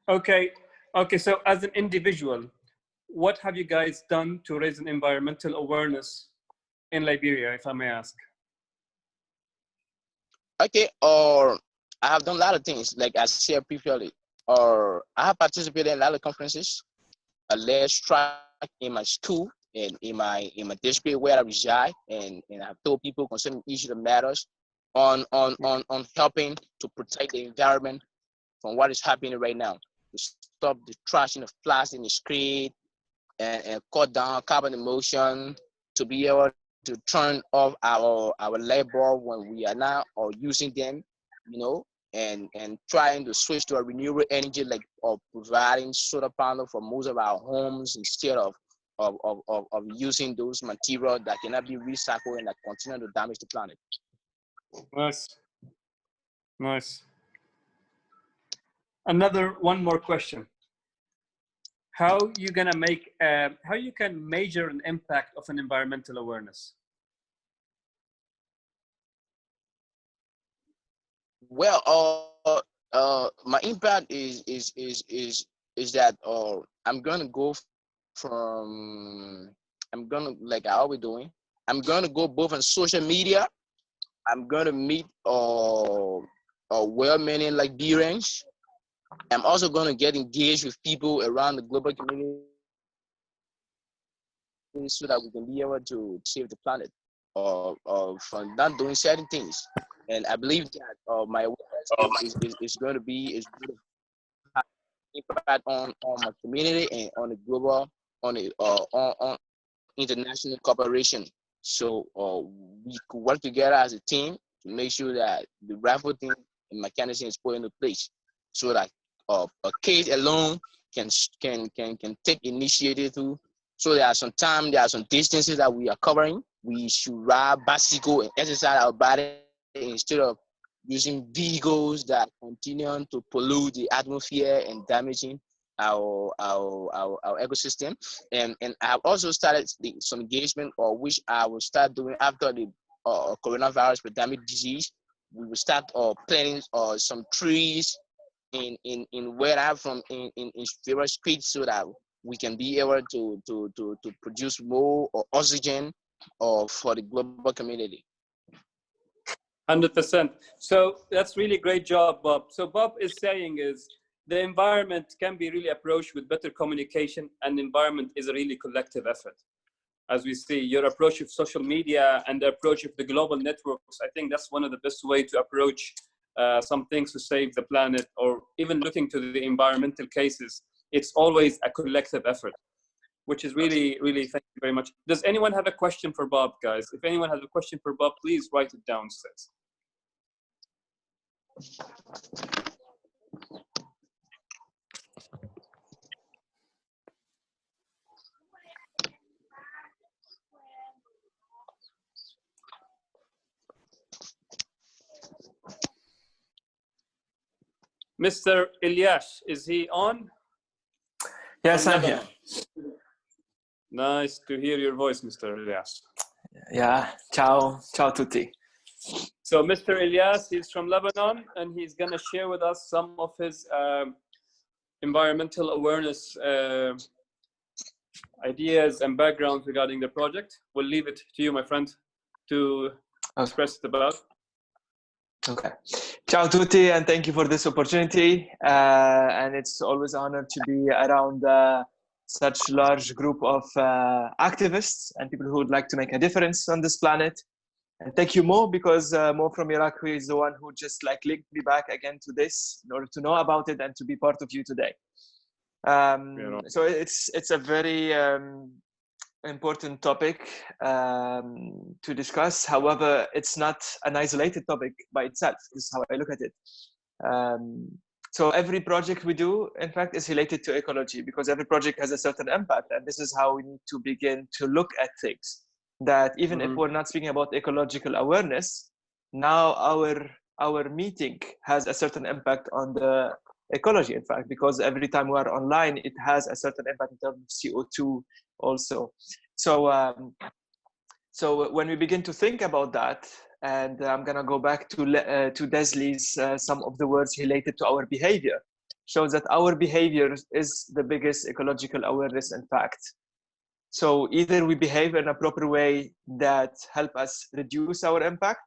Okay. So as an individual, what have you guys done to raise an environmental awareness in Liberia, if I may ask? Okay, or I have done a lot of things, like I said previously, or I have participated in a lot of conferences. I led strike in my school and in my district where I reside, and I have told people concerning issues that matters on helping to protect the environment from what is happening right now, to stop the trashing of plastic in the street, and cut down carbon emission, to be able to turn off our light bulb when we are now or using them, and trying to switch to a renewable energy, like providing solar panel for most of our homes instead of using those materials that cannot be recycled and that continue to damage the planet. Nice. One more question. how you gonna make, how you can measure an impact of an environmental awareness? Well, my impact is that I'm gonna go from, I'm gonna, like I always doing, I'm gonna go both on social media. I'm gonna meet well-meaning Liberians. I'm also gonna get engaged with people around the global community so that we can be able to save the planet from not doing certain things. And I believe that my work is going to have impact on my community and on the global, on international cooperation. So we could work together as a team to make sure that the rightful thing and mechanism is put into place, so that a case alone can take initiative to. So there are some distances that we are covering. We should ride bicycle and exercise our body instead of using vehicles that continue to pollute the atmosphere and damaging our ecosystem. And I've also started some engagement, or which I will start doing after the coronavirus pandemic disease. We will start planting some trees in where I'm from in various streets, so that we can be able to produce more oxygen for the global community. 100%. So that's really great job, Bob. So Bob is saying is the environment can be really approached with better communication, and the environment is a really collective effort. As we see, your approach of social media and the approach of the global networks, I think that's one of the best way to approach some things to save the planet, or even looking to the environmental cases. It's always a collective effort, which is really, really, thank you very much. Does anyone have a question for Bob, guys? If anyone has a question for Bob, please write it downstairs. Mr. Ilyas, is he on? Yes, I'm here. Nice to hear your voice, Mr. Ilyas. Yeah, ciao tutti. So Mr. Ilyas, he's from Lebanon, and he's gonna share with us some of his environmental awareness ideas and backgrounds regarding the project. We'll leave it to you, my friend, to express it about. Okay. Ciao tutti, and thank you for this opportunity. And it's always an honor to be around such large group of activists and people who would like to make a difference on this planet. And thank you, Mo, because Mo from Iraq, who is the one who just linked me back again to this in order to know about it and to be part of you today. So it's a very important topic to discuss. However, it's not an isolated topic by itself. This is how I look at it. So every project we do, in fact, is related to ecology, because every project has a certain impact. And this is how we need to begin to look at things. That even if we're not speaking about ecological awareness, now our meeting has a certain impact on the ecology, in fact, because every time we are online, it has a certain impact in terms of CO2 also. So so when we begin to think about that, and I'm gonna go back to Desley's some of the words related to our behavior, shows that our behavior is the biggest ecological awareness, in fact. So either we behave in a proper way that help us reduce our impact,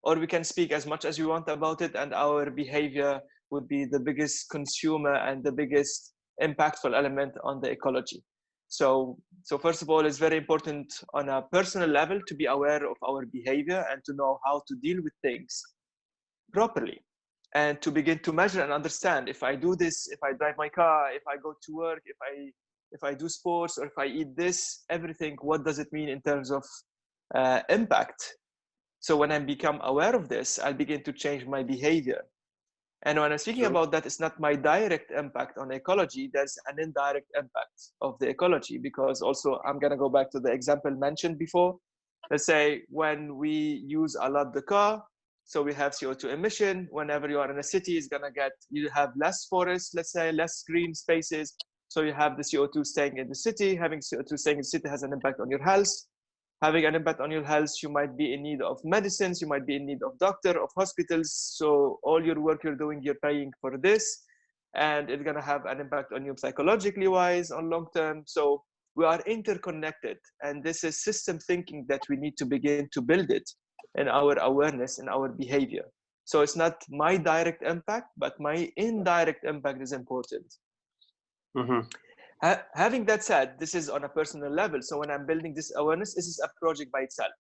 or we can speak as much as we want about it, and our behavior would be the biggest consumer and the biggest impactful element on the ecology. So first of all, it's very important on a personal level to be aware of our behavior and to know how to deal with things properly, and to begin to measure and understand, if I do this, if I drive my car, if I go to work, if I do sports, or if I eat this, everything, what does it mean in terms of impact? So when I become aware of this, I'll begin to change my behavior. And when I'm speaking about that, it's not my direct impact on ecology, there's an indirect impact of the ecology, because also I'm gonna go back to the example mentioned before. Let's say when we use a lot the car, so we have CO2 emission. Whenever you are in a city, you have less forests, let's say, less green spaces. So you have the CO2 staying in the city. Having CO2 staying in the city has an impact on your health. Having an impact on your health, you might be in need of medicines, you might be in need of doctor, of hospitals. So all your work you're doing, you're paying for this, and it's gonna have an impact on you psychologically wise on long term. So we are interconnected, and this is system thinking that we need to begin to build it in our awareness, in our behavior. So it's not my direct impact, but my indirect impact is important. Having that said, this is on a personal level. So when I'm building this awareness, this is a project by itself.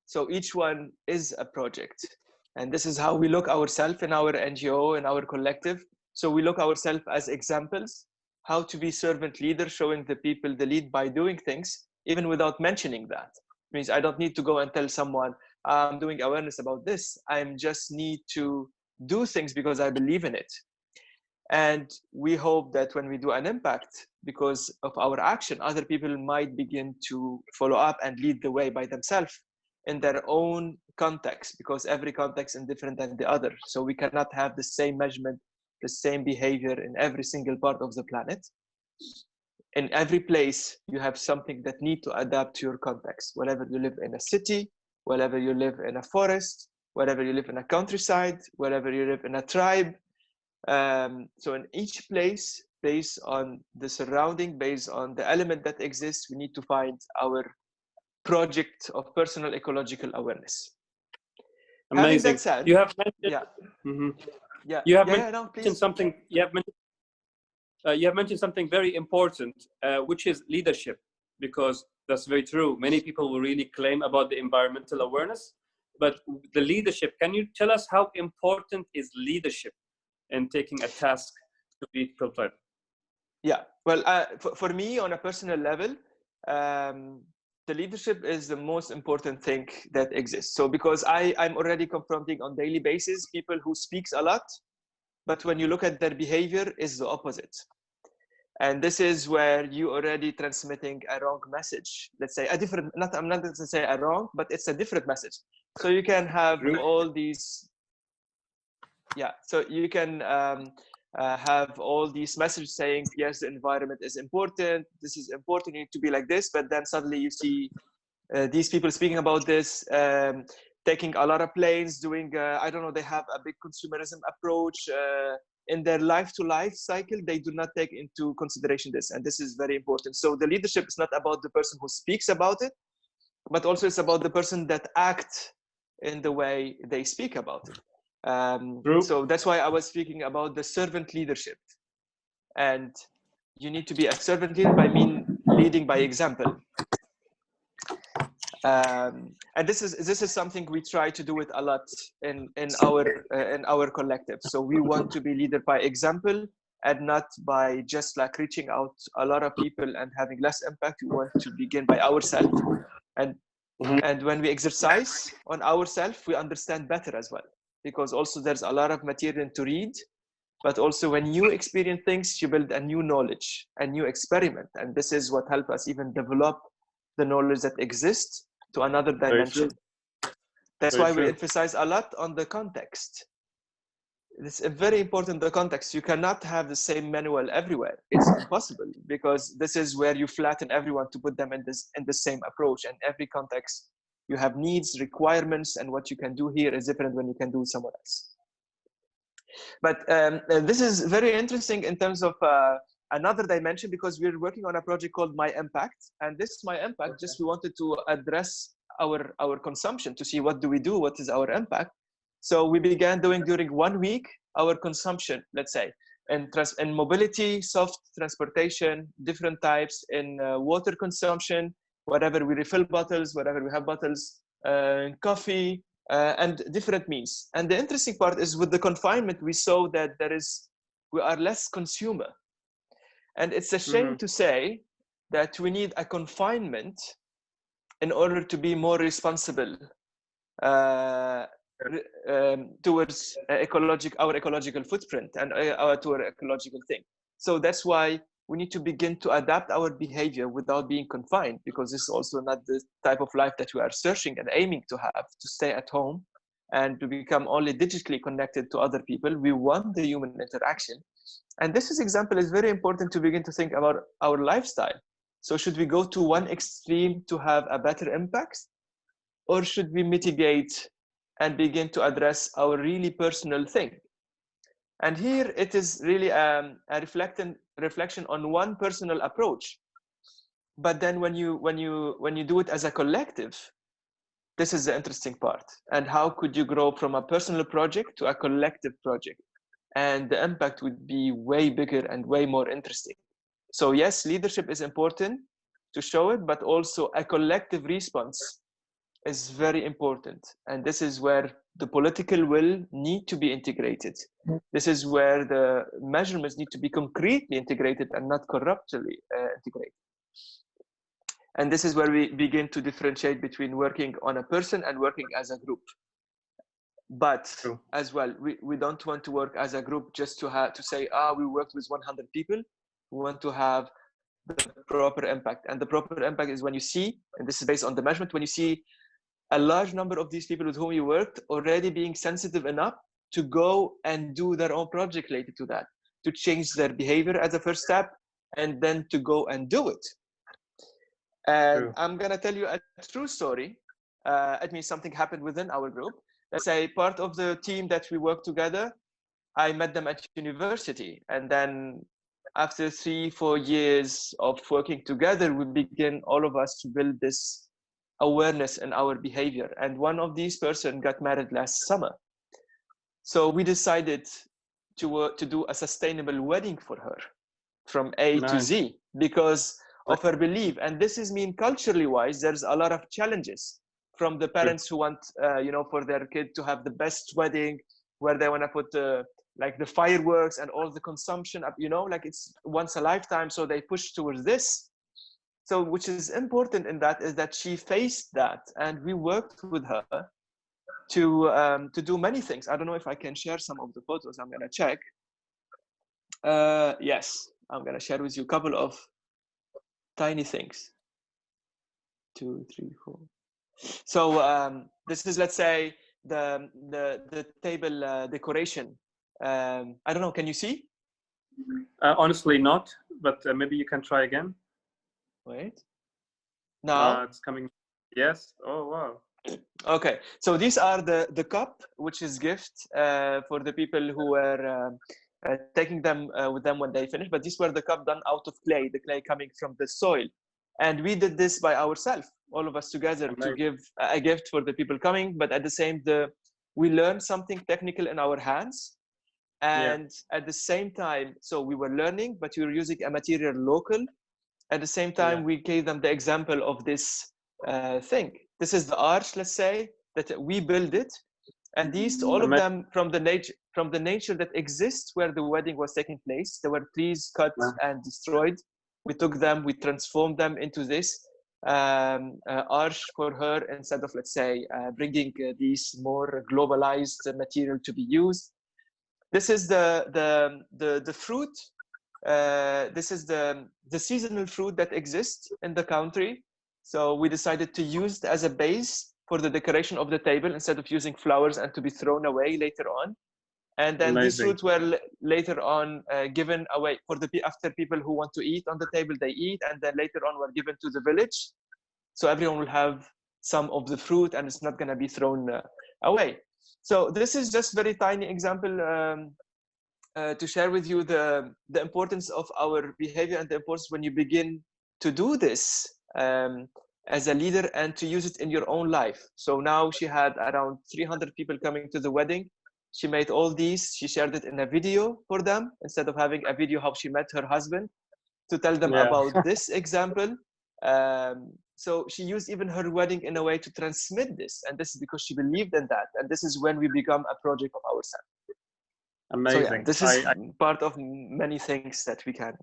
So each one is a project. And this is how we look ourselves in our NGO, in our collective. So we look ourselves as examples, how to be servant leader, showing the people the lead by doing things, even without mentioning that. It means I don't need to go and tell someone, I'm doing awareness about this. I just need to do things because I believe in it. And we hope that when we do an impact, because of our action, other people might begin to follow up and lead the way by themselves in their own context, because every context is different than the other. So we cannot have the same measurement, the same behavior in every single part of the planet. In every place, you have something that need to adapt to your context, whether you live in a city, whether you live in a forest, whether you live in a countryside, whether you live in a tribe. So in each place, based on the surrounding, based on the element that exists, we need to find our project of personal ecological awareness. Amazing. Having that said, you have mentioned, you have mentioned something. You have mentioned something very important, which is leadership, because that's very true. Many people will really claim about the environmental awareness, but the leadership. Can you tell us how important is leadership in taking a task to be fulfilled? Yeah, well, for me on a personal level, the leadership is the most important thing that exists. So because I'm already confronting on daily basis people who speaks a lot, but when you look at their behavior is the opposite. And this is where you already transmitting a wrong message. Let's say a different, I'm not going to say a wrong, but it's a different message. So you can have all these, so you can have all these messages saying, yes, the environment is important, this is important, you need to be like this, but then suddenly you see these people speaking about this, taking a lot of planes, doing, I don't know, they have a big consumerism approach in their life-to-life cycle, they do not take into consideration this, and this is very important. So the leadership is not about the person who speaks about it, but also it's about the person that act in the way they speak about it. So that's why I was speaking about the servant leadership, and you need to be a servant leader by leading by example. And this is something we try to do it a lot in our collective. So we want to be leader by example and not by just like reaching out a lot of people and having less impact. We want to begin by ourselves, and when we exercise on ourselves, we understand better as well, because also there's a lot of material to read, but also when you experience things, you build a new knowledge, a new experiment, and this is what helps us even develop the knowledge that exists to another dimension. That's why we emphasize a lot on the context. It's very important, the context. You cannot have the same manual everywhere. It's impossible, because this is where you flatten everyone to put them in the same approach. And every context, you have needs, requirements, and what you can do here is different when you can do somewhere else. But this is very interesting in terms of another dimension, because we're working on a project called My Impact, and this My Impact, just we wanted to address our consumption to see what do we do, what is our impact. So we began doing during 1 week our consumption, let's say, in mobility, soft transportation, different types, in water consumption, whatever we refill bottles, whatever we have bottles, coffee, and different means. And the interesting part is with the confinement, we saw that we are less consumer. And it's a shame to say that we need a confinement in order to be more responsible towards our ecological footprint and to our ecological thing. So that's why we need to begin to adapt our behavior without being confined, because this is also not the type of life that we are searching and aiming to have, to stay at home and to become only digitally connected to other people. We want the human interaction. And this example is very important to begin to think about our lifestyle. So should we go to one extreme to have a better impact, or should we mitigate and begin to address our really personal thing? And here it is really a reflection on one personal approach. But then when you do it as a collective, this is the interesting part. And how could you grow from a personal project to a collective project? And the impact would be way bigger and way more interesting. So yes, leadership is important to show it, but also a collective response is very important. And this is where the political will need to be integrated. This is where the measurements need to be concretely integrated and not corruptly integrated. And this is where we begin to differentiate between working on a person and working as a group. But as well, we don't want to work as a group just to say, we worked with 100 people. We want to have the proper impact. And the proper impact is when you see, and this is based on the measurement, when you see a large number of these people with whom you worked already being sensitive enough to go and do their own project related to that, to change their behavior as a first step, and then to go and do it. And I'm going to tell you a true story. It means something happened within our group. Let's say part of the team that we work together, I met them at university. And then after 3-4 years of working together, we begin, all of us, to build this awareness in our behavior. And one of these person got married last summer. So we decided to do a sustainable wedding for her from A to Z because of her belief. And this is mean culturally wise, there's a lot of challenges from the parents who want, for their kid to have the best wedding, where they want to put like the fireworks and all the consumption up, like it's once a lifetime. So they push towards this. So which is important in that is that she faced that, and we worked with her to do many things. I don't know if I can share some of the photos. I'm going to check. Yes, I'm going to share with you a couple of tiny things. 2, 3, 4. So this is, let's say, the table decoration. I don't know. Can you see? Honestly, not. But maybe you can try again. Wait. Now it's coming. Yes. Oh wow. Okay. So these are the cup, which is gift for the people who were taking them with them when they finish. But these were the cup done out of clay, the clay coming from the soil. And we did this by ourselves, all of us together, to give a gift for the people coming. But at the same time, we learned something technical in our hands. And at the same time, so we were learning, but we were using a material local. At the same time, we gave them the example of this thing. This is the arch, let's say, that we built it. And these, all of them from the nature that exists where the wedding was taking place. There were trees cut and destroyed. We took them, we transformed them into this arch for her, instead of, let's say, bringing these more globalized material to be used. This is the fruit. This is the seasonal fruit that exists in the country. So we decided to use it as a base for the decoration of the table instead of using flowers and to be thrown away later on. And then these fruits were later on given away for after people who want to eat on the table, they eat, and then later on were given to the village. So everyone will have some of the fruit and it's not going to be thrown away. So this is just very tiny example to share with you the importance of our behavior and the importance when you begin to do this as a leader and to use it in your own life. So now she had around 300 people coming to the wedding. She made all these, she shared it in a video for them instead of having a video how she met her husband to tell them about this example. So she used even her wedding in a way to transmit this. And this is because she believed in that. And this is when we become a project of ourselves. Amazing. So yeah, this is part of many things that we can.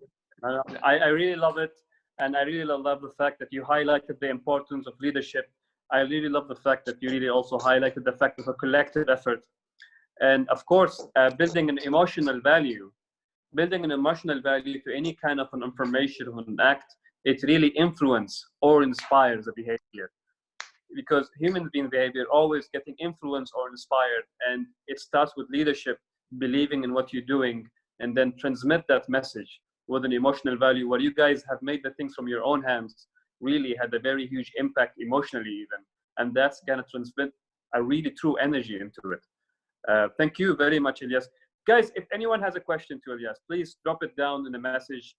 I really love it. And I really love the fact that you highlighted the importance of leadership. I really love the fact that you really also highlighted the fact of a collective effort. And of course, building an emotional value to any kind of an information or an act, it really influences or inspires the behavior. because human being behavior always getting influenced or inspired, and it starts with leadership, believing in what you're doing, and then transmit that message with an emotional value, where you guys have made the things from your own hands really had a very huge impact emotionally even, and that's gonna transmit a really true energy into it. Thank you very much, Ilyas. Guys, if anyone has a question to Ilyas, please drop it down in a message.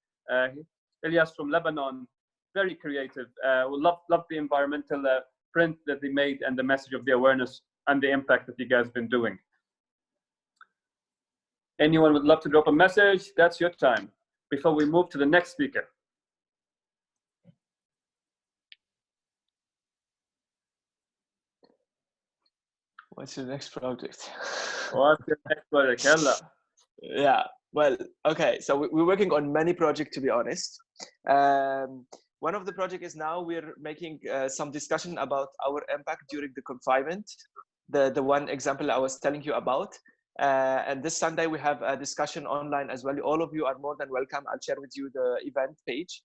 Ilyas from Lebanon, very creative. We love the environmental print that they made and the message of the awareness and the impact that you guys have been doing. Anyone would love to drop a message? That's your time before we move to the next speaker. What's your next project? What's your next project? Hella. Yeah, well, okay. So we're working on many projects, to be honest. One of the projects is now we're making some discussion about our impact during the confinement. The one example I was telling you about. And this Sunday we have a discussion online as well. All of you are more than welcome. I'll share with you the event page.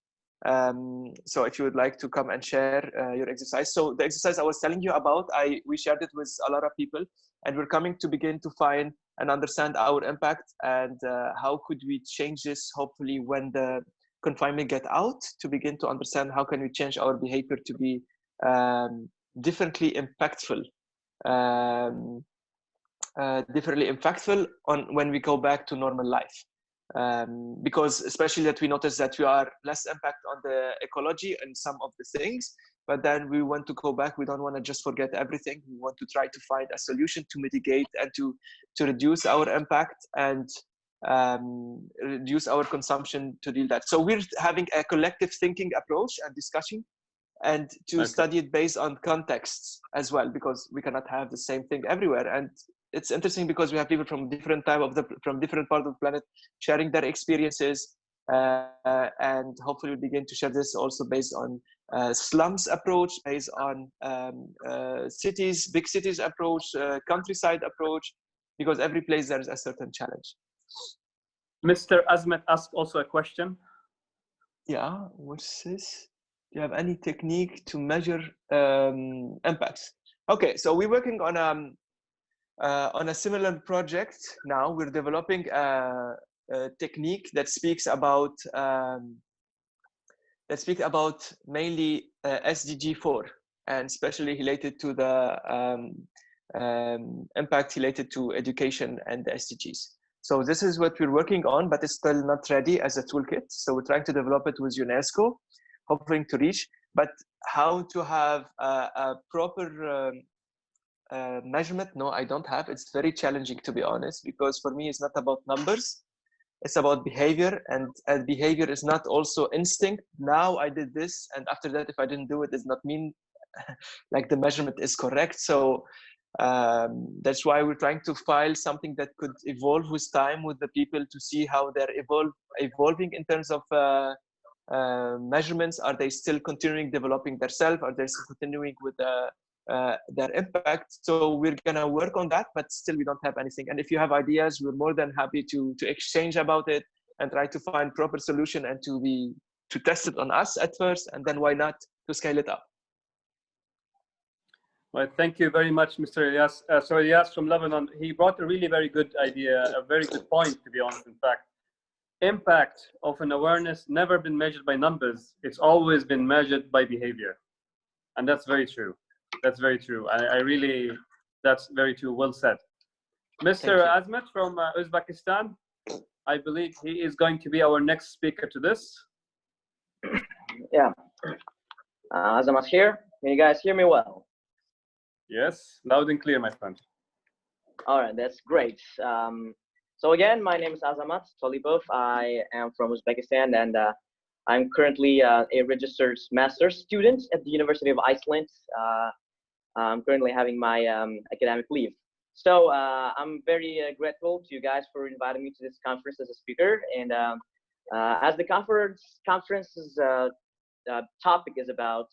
So if you would like to come and share your exercise. So the exercise I was telling you about, we shared it with a lot of people, and we're coming to begin to find and understand our impact and how could we change this, hopefully when the confinement get out, to begin to understand how can we change our behavior to be differently impactful. Differently impactful on when we go back to normal life. Because especially that we notice that we are less impact on the ecology and some of the things, but then we want to go back. We don't want to just forget everything. We want to try to find a solution to mitigate and to reduce our impact and reduce our consumption to deal that. So we're having a collective thinking approach and discussion, and to study it based on contexts as well, because we cannot have the same thing everywhere. And it's interesting because we have people from different from different parts of the planet sharing their experiences, and hopefully we'll begin to share this also based on slums approach, based on cities, big cities approach, countryside approach, because every place there is a certain challenge. Mr. Azmat asked also a question. Yeah, what's this? Do you have any technique to measure impacts? Okay, so we're working on a similar project now. We're developing a technique that speaks about mainly SDG 4, and especially related to the impact related to education and the SDGs. So this is what we're working on, but it's still not ready as a toolkit. So we're trying to develop it with UNESCO, hoping to reach, but how to have a proper measurement, no, I don't have. It's very challenging, to be honest, because for me, it's not about numbers. It's about behavior, and behavior is not also instinct. Now I did this, and after that, if I didn't do it, does not mean like the measurement is correct. So that's why we're trying to file something that could evolve with time with the people to see how they're evolving in terms of measurements. Are they still continuing developing themselves? Are they still continuing with their impact? So we're gonna work on that, but still we don't have anything. And if you have ideas, we're more than happy to exchange about it and try to find proper solution and to test it on us at first, and then why not to scale it up. Well, thank you very much, Mr. Ilyas. So Ilyas from Lebanon, he brought a really very good idea, a very good point, to be honest. In fact, impact of an awareness never been measured by numbers. It's always been measured by behavior. And that's very true. That's very true. I really, that's very true. Well said. Mr. Azmat from Uzbekistan, I believe he is going to be our next speaker to this. Yeah. Azmat here. Can you guys hear me well? Yes, loud and clear, my friend. All right, that's great. So again, my name is Azamat Tolipov. I am from Uzbekistan, and I'm currently a registered master's student at the University of Iceland. I'm currently having my academic leave. So I'm very grateful to you guys for inviting me to this conference as a speaker. And as the conference's topic is about,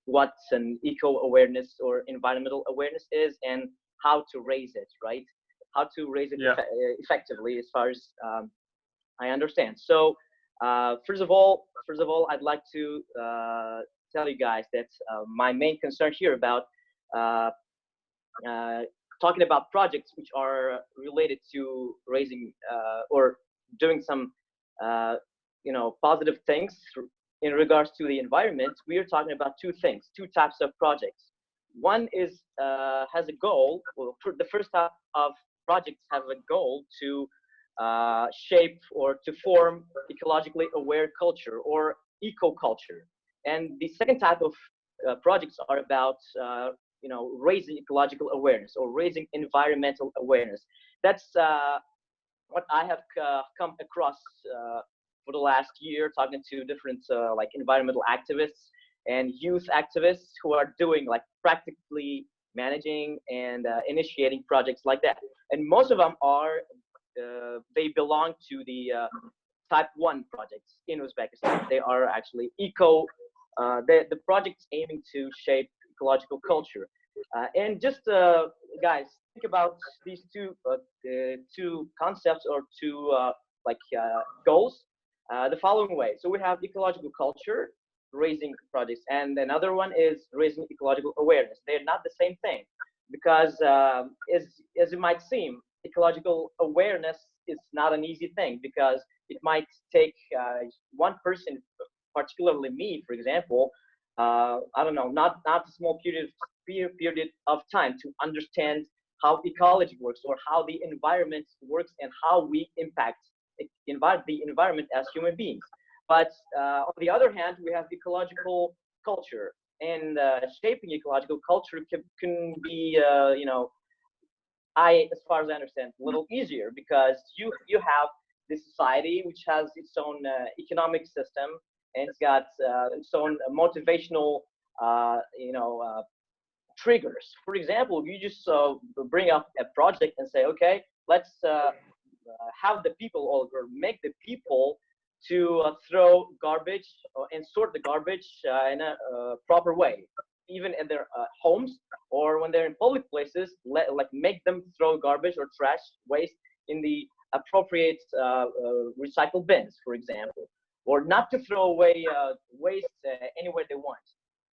what an eco-awareness or environmental awareness is and how to raise it, right? How to raise it effectively, as far as I understand. So first of all, I'd like to tell you guys that my main concern here about talking about projects which are related to raising or doing some positive things in regards to the environment. We are talking about two things, two types of projects. One is has a goal. Well, the first type of projects have a goal to shape or to form ecologically aware culture or eco-culture. And the second type of projects are about raising ecological awareness or raising environmental awareness. That's what I have come across for the last year, talking to different like environmental activists and youth activists who are doing like practically managing and initiating projects like that. And most of them are they belong to the type 1 projects in Uzbekistan. They are actually the projects aiming to shape ecological culture. And just guys, think about these two concepts or two goals the following way. So we have ecological culture, raising projects, and another one is raising ecological awareness. They're not the same thing, because as it might seem, ecological awareness is not an easy thing, because it might take one person, particularly me, for example, I don't know, not a small period of time to understand how ecology works or how the environment works and how we impact the environment as human beings. But on the other hand, we have ecological culture, and shaping ecological culture can be, as far as I understand, a little easier, because you have this society which has its own economic system, and it's got its own motivational, triggers. For example, you just bring up a project and say, okay, let's have the people or make the people to throw garbage and sort the garbage in a proper way, even in their homes, or when they're in public places, make them throw garbage or trash waste in the appropriate recycle bins, for example, or not to throw away waste anywhere they want.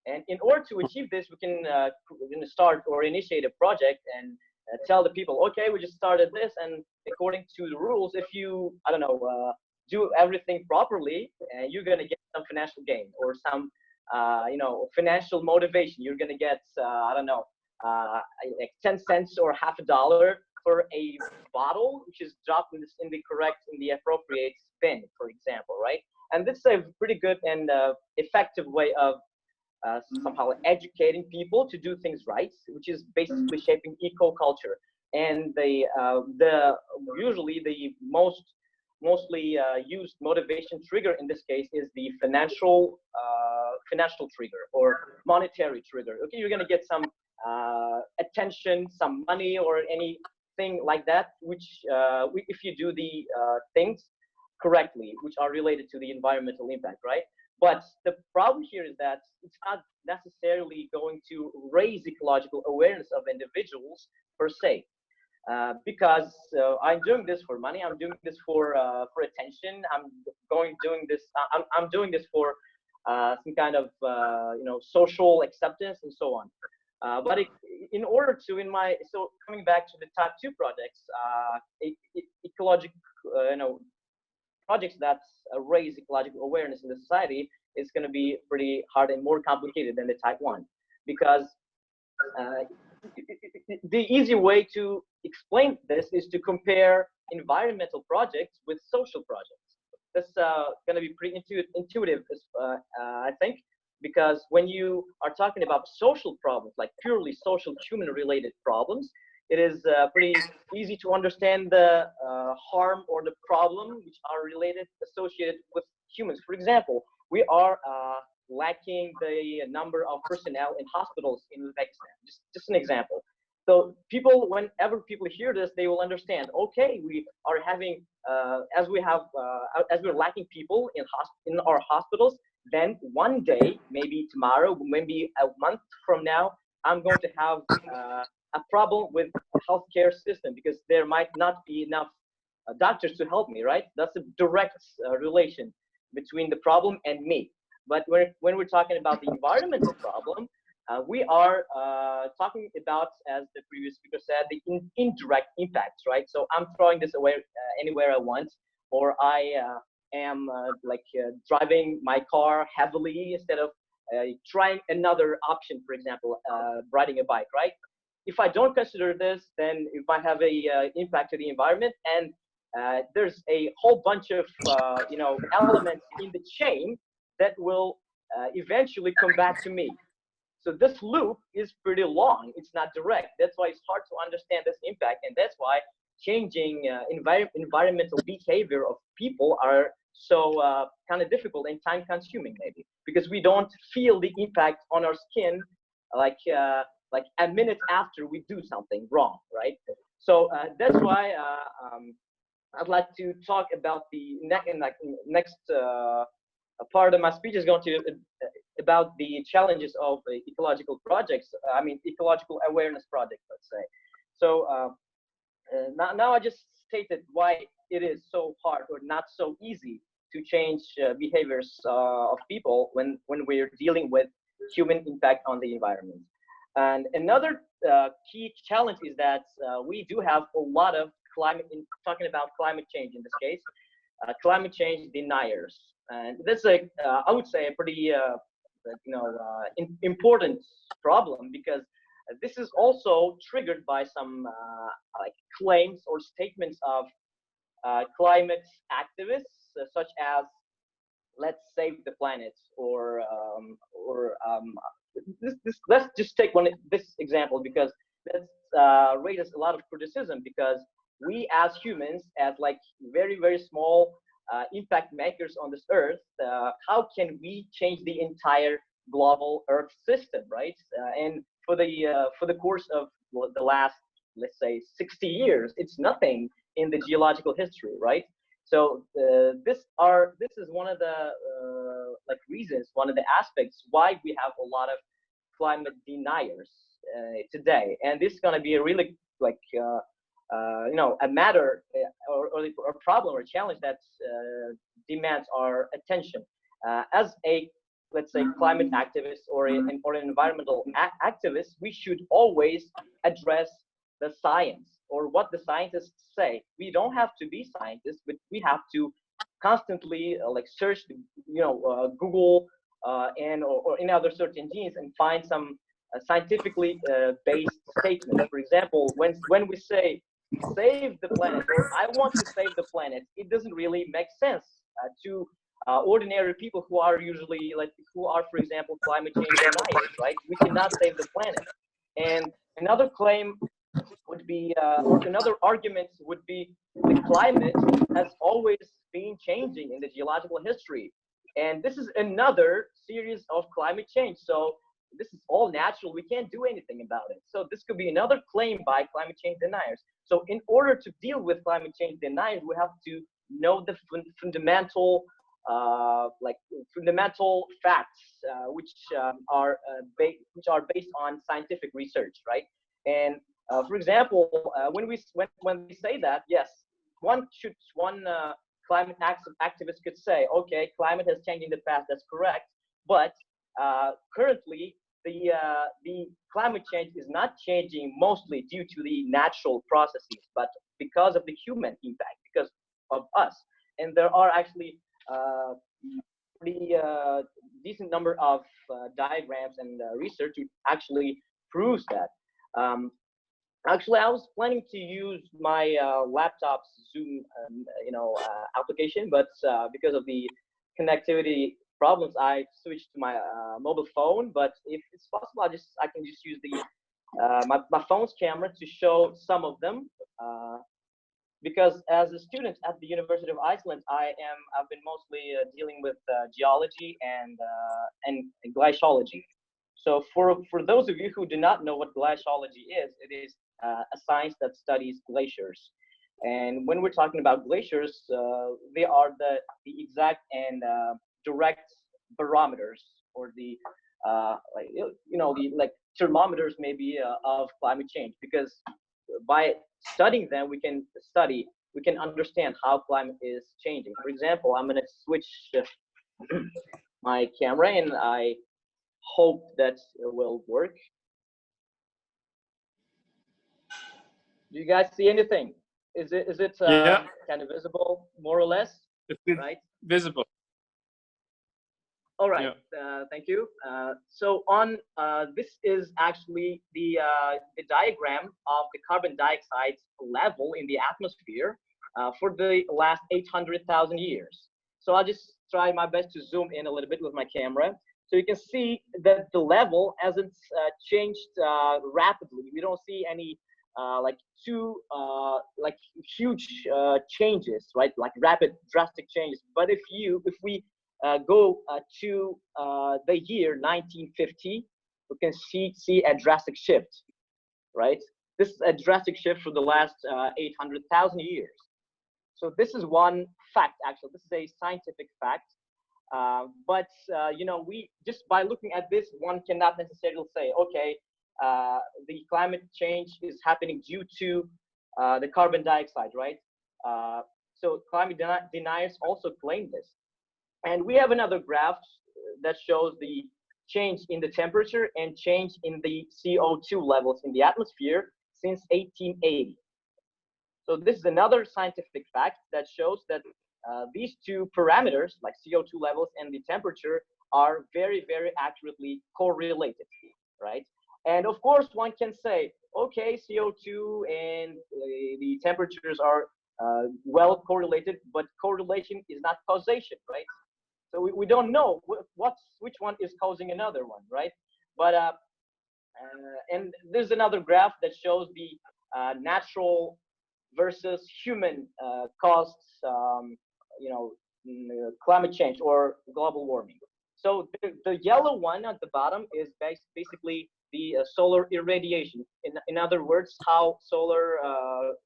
And in order to achieve this, we're going to start or initiate a project and tell the people, okay, we just started this, and according to the rules, if you, I don't know, do everything properly, you're going to get some financial gain or some, financial motivation. You're going to get, I don't know, like 10 cents or half $1 for a bottle, which is dropped in the appropriate bin, for example, right? And this is a pretty good and effective way of somehow educating people to do things right, which is basically shaping eco-culture. And usually the mostly used motivation trigger in this case is the financial trigger or monetary trigger. Okay, you're going to get some attention, some money, or anything like that, which if you do the things correctly, which are related to the environmental impact, right? But the problem here is that it's not necessarily going to raise ecological awareness of individuals per se, because I'm doing this for money. I'm doing this for attention. I'm doing this for some kind of social acceptance and so on. But in order to, so coming back to the type 2 projects, ecological, projects that raise ecological awareness in the society is going to be pretty hard and more complicated than the type 1, because the easy way to explain this is to compare environmental projects with social projects. That's going to be pretty intuitive, I think, because when you are talking about social problems, like purely social human-related problems, it is pretty easy to understand the harm or the problem which are associated with humans. For example, we are lacking the number of personnel in hospitals in Uzbekistan. Just an example. So whenever people hear this, they will understand. Okay, we are having as we're lacking people in our hospitals. Then one day, maybe tomorrow, maybe a month from now, I'm going to have a problem with the healthcare system, because there might not be enough doctors to help me, right? That's a direct relation between the problem and me. But when we're talking about the environmental problem, we are talking about, as the previous speaker said, the indirect impacts, right? So I'm throwing this away anywhere I want, or I am driving my car heavily instead of trying another option, for example, riding a bike, right? If I don't consider this, then it might have a impact to the environment, and there's a whole bunch of elements in the chain that will eventually come back to me. So this loop is pretty long. It's not direct. That's why it's hard to understand this impact, and that's why changing environmental behavior of people are so kind of difficult and time-consuming, maybe, because we don't feel the impact on our skin like a minute after we do something wrong, right? So that's why I'd like to talk about the next part of my speech is going to about the challenges of ecological projects. I mean, ecological awareness projects, let's say. So now I just stated why it is so hard or not so easy to change behaviors of people when we're dealing with human impact on the environment. And another key challenge is that we do have a lot of talking about climate change in this case, climate change deniers. And that's I would say a pretty important problem, because this is also triggered by some claims or statements of climate activists, such as "let's save the planet," or let's just take this example, because that raises a lot of criticism, because we as humans, as very, very small impact makers on this earth, how can we change the entire global earth system, right? And for the course of the last, let's say, 60 years, it's nothing in the geological history, right? So this is one of the reasons, one of the aspects why we have a lot of climate deniers today, and this is going to be a really a matter or a problem or challenge that demands our attention. As a, let's say, climate activist or an environmental activist, we should always address the science or what the scientists say. We don't have to be scientists, but we have to constantly search, Google and or in other search engines and find some scientifically based statements. For example, when we say save the planet, or I want to save the planet, it doesn't really make sense to ordinary people who are usually for example, climate change deniers, right? We cannot save the planet. And another claim would be, or another argument would be, the climate has always been changing in the geological history, and this is another series of climate change. So this is all natural. We can't do anything about it. So this could be another claim by climate change deniers. So in order to deal with climate change deniers, we have to know the fundamental fundamental facts, which are based on scientific research, right? And for example, when we say that, yes, one climate activist could say, okay, climate has changed in the past. That's correct, but currently the climate change is not changing mostly due to the natural processes, but because of the human impact, because of us. And there are actually pretty decent number of diagrams and research which actually proves that. Actually, I was planning to use my laptop's Zoom, application, but because of the connectivity problems, I switched to my mobile phone. But if it's possible, I can just use the my phone's camera to show some of them. Because as a student at the University of Iceland, I've been mostly dealing with geology and glaciology. So for those of you who do not know what glaciology is, it is a science that studies glaciers. And when we're talking about glaciers, they are the exact and direct barometers, or the thermometers maybe of climate change, because by studying them, we can understand how climate is changing. For example, I'm going to switch my camera, and I hope that it will work. Do you guys see anything? Is it Yeah. kind of visible, more or less? It's Right. visible. All right. Yeah. Thank you. So on this is actually the diagram of the carbon dioxide level in the atmosphere for the last 800,000 years. So I'll just try my best to zoom in a little bit with my camera. So you can see that the level hasn't changed rapidly. We don't see any like huge changes, right? Like rapid, drastic changes. But if we go to the year 1950, we can see a drastic shift, right? This is a drastic shift for the last 800,000 years. So this is one fact, actually. This is a scientific fact. But you know, we just by looking at this, one cannot necessarily say, okay, the climate change is happening due to the carbon dioxide, right? So climate deniers also claim this. And we have another graph that shows the change in the temperature and change in the CO2 levels in the atmosphere since 1880. So this is another scientific fact that shows that these two parameters, like CO2 levels and the temperature, are very, very accurately correlated, right? And of course, one can say, okay, CO2 and the temperatures are well correlated, but correlation is not causation, right? So we don't know which one is causing another one, right? But and there's another graph that shows the natural versus human caused, you know, climate change or global warming. So the yellow one at the bottom is basically the solar irradiation. In other words, how solar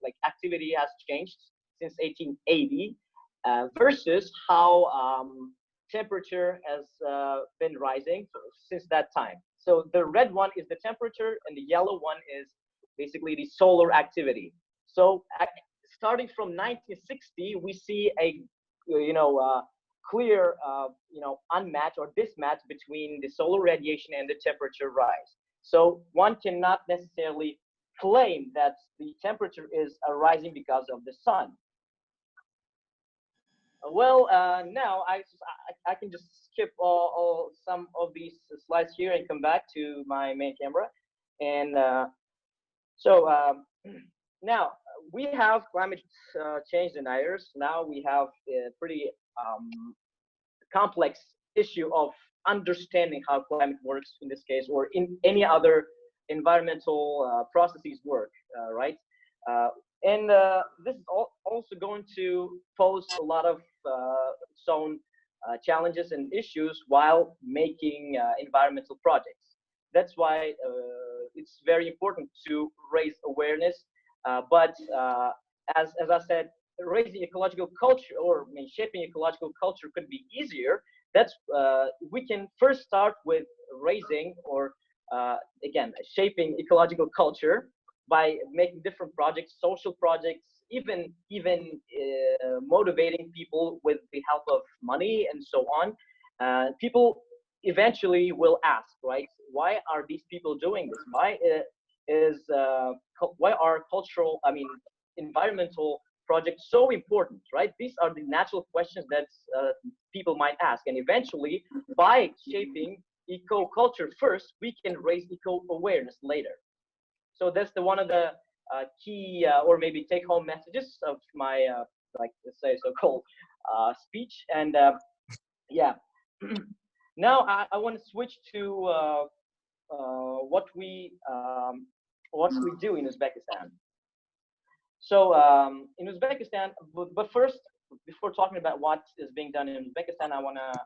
like activity has changed since 1880 versus how temperature has been rising since that time. So the red one is the temperature, and the yellow one is basically the solar activity. So starting from 1960, we see a clear unmatch or mismatch between the solar radiation and the temperature rise. So one cannot necessarily claim that the temperature is rising because of the sun. Well, now I can just skip some of these slides here and come back to my main camera. And now we have climate change deniers. Now we have a pretty complex issue of understanding how climate works in this case, or in any other environmental processes work, right? And this is also going to pose a lot of its own challenges and issues while making environmental projects. That's why it's very important to raise awareness. But as I said, raising ecological culture, or shaping ecological culture, could be easier. That's we can first start with raising, or again, shaping ecological culture by making different projects, social projects, even motivating people with the help of money and so on. People eventually will ask, right? Why are these people doing this? Why are cultural, environmental projects so important, right? These are the natural questions that people might ask, and eventually, by shaping eco-culture first, we can raise eco-awareness later. So that's one of the key or maybe take-home messages of my let's say so-called speech. And yeah, now I want to switch to what we do in Uzbekistan. So in Uzbekistan, but first, before talking about what is being done in Uzbekistan, I want to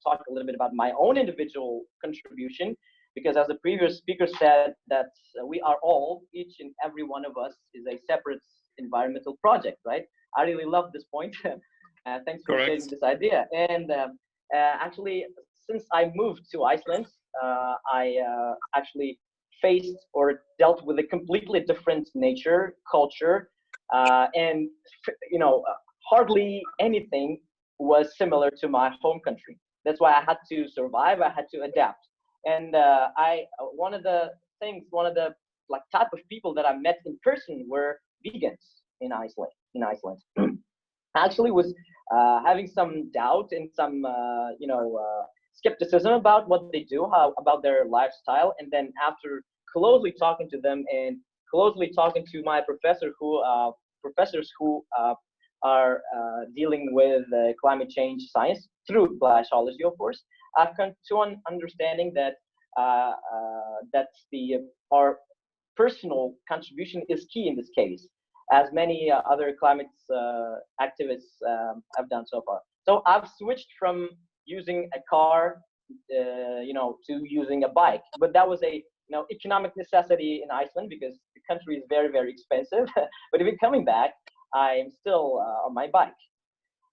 talk a little bit about my own individual contribution, because as the previous speaker said, that we are all, each and every one of us is a separate environmental project, right? I really love this point. Thanks for sharing this idea. And actually, since I moved to Iceland, I actually faced or dealt with a completely different nature, culture, and hardly anything was similar to my home country. That's why I had to survive. I had to adapt. And one of the like type of people that I met in person were vegans in Iceland. I actually was having some doubt and some skepticism about what they do, about their lifestyle. And then after closely talking to them and closely talking to my professors who are dealing with climate change science through glaciology, of course, I've come to an understanding that our personal contribution is key in this case, as many other climate activists have done so far. So I've switched from using a car, to using a bike, but that was a economic necessity in Iceland because the country is very, very expensive. But even coming back, I am still on my bike,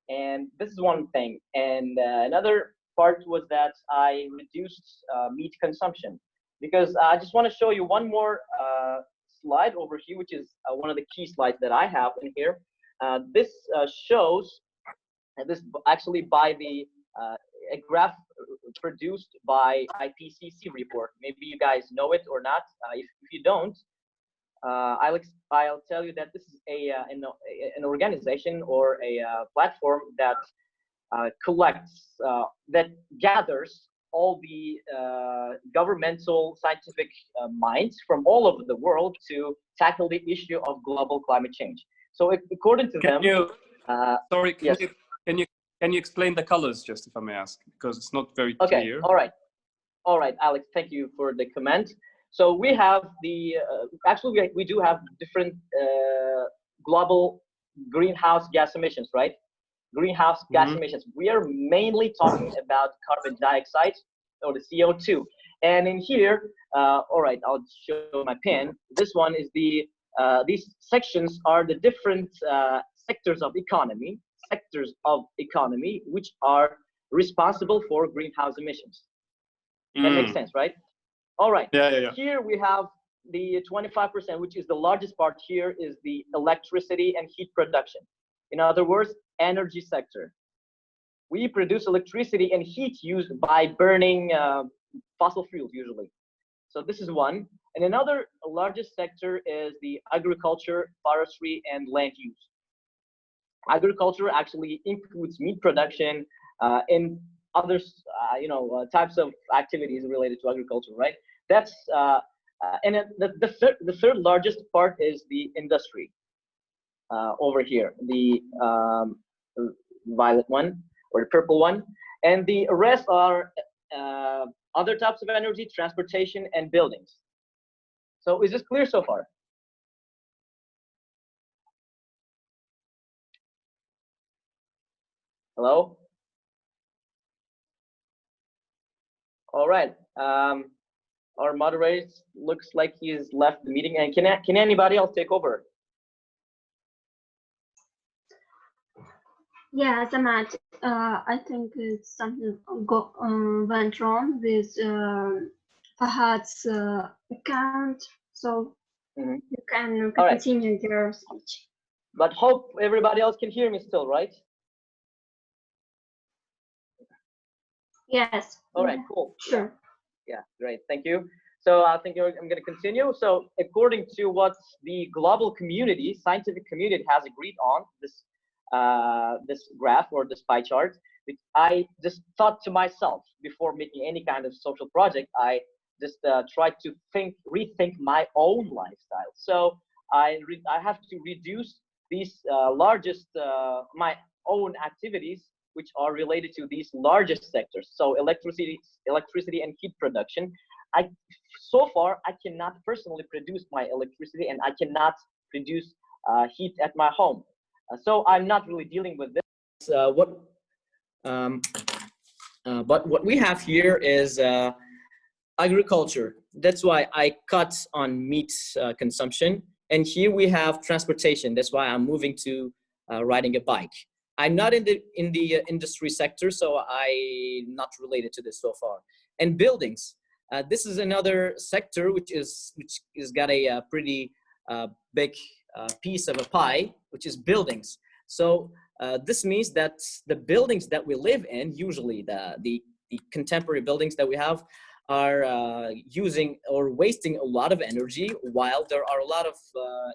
and this is one thing. And another part was that I reduced meat consumption, because I just want to show you one more slide over here, which is one of the key slides that I have in here. This shows, and this actually by the a graph produced by IPCC report. Maybe you guys know it or not. If you don't, I'll tell you that this is an organization or a platform that collects, that gathers all the governmental scientific minds from all over the world to tackle the issue of global climate change. So according to them, can you explain the colors, just if I may ask, because it's not very clear. All right, Alex, thank you for the comment. So we have the actually we do have different global greenhouse gas emissions, right? Greenhouse gas emissions. We are mainly talking about carbon dioxide, or the CO2. And in here, all right, I'll show my pen. This one is these sections are the different sectors of economy which are responsible for greenhouse emissions. That makes sense, right? All right. Yeah. Here we have the 25%, which is the largest part here, is the electricity and heat production. In other words, energy sector. We produce electricity and heat used by burning fossil fuels usually. So this is one. And another largest sector is the agriculture, forestry, and land use. Agriculture actually includes meat production and other types of activities related to agriculture, right? That's and the third largest part is the industry over here, the violet one or the purple one, and the rest are other types of energy, transportation, and buildings. So is this clear so far? Hello? All right. Our moderator looks like he's left the meeting. And can anybody else take over? Yeah, Zamat, I think it's something went wrong with Fahad's account. So you can continue your speech. But hope everybody else can hear me still, right? Yes. All right, cool. Sure. Yeah, great. Thank you. So I think I'm going to continue. So according to what the global community, scientific community has agreed on, this graph or this pie chart, which I just thought to myself before making any kind of social project, I just tried to rethink my own lifestyle. So I have to reduce these largest, my own activities, which are related to these largest sectors. So electricity and heat production. So far, I cannot personally produce my electricity, and I cannot produce heat at my home. So I'm not really dealing with this. But what we have here is agriculture. That's why I cut on meat consumption. And here we have transportation. That's why I'm moving to riding a bike. I'm not in the industry sector, so I'm not related to this so far. And buildings. This is another sector which is got a pretty big piece of a pie, which is buildings. So this means that the buildings that we live in, usually the contemporary buildings that we have, are using or wasting a lot of energy, while there are a lot of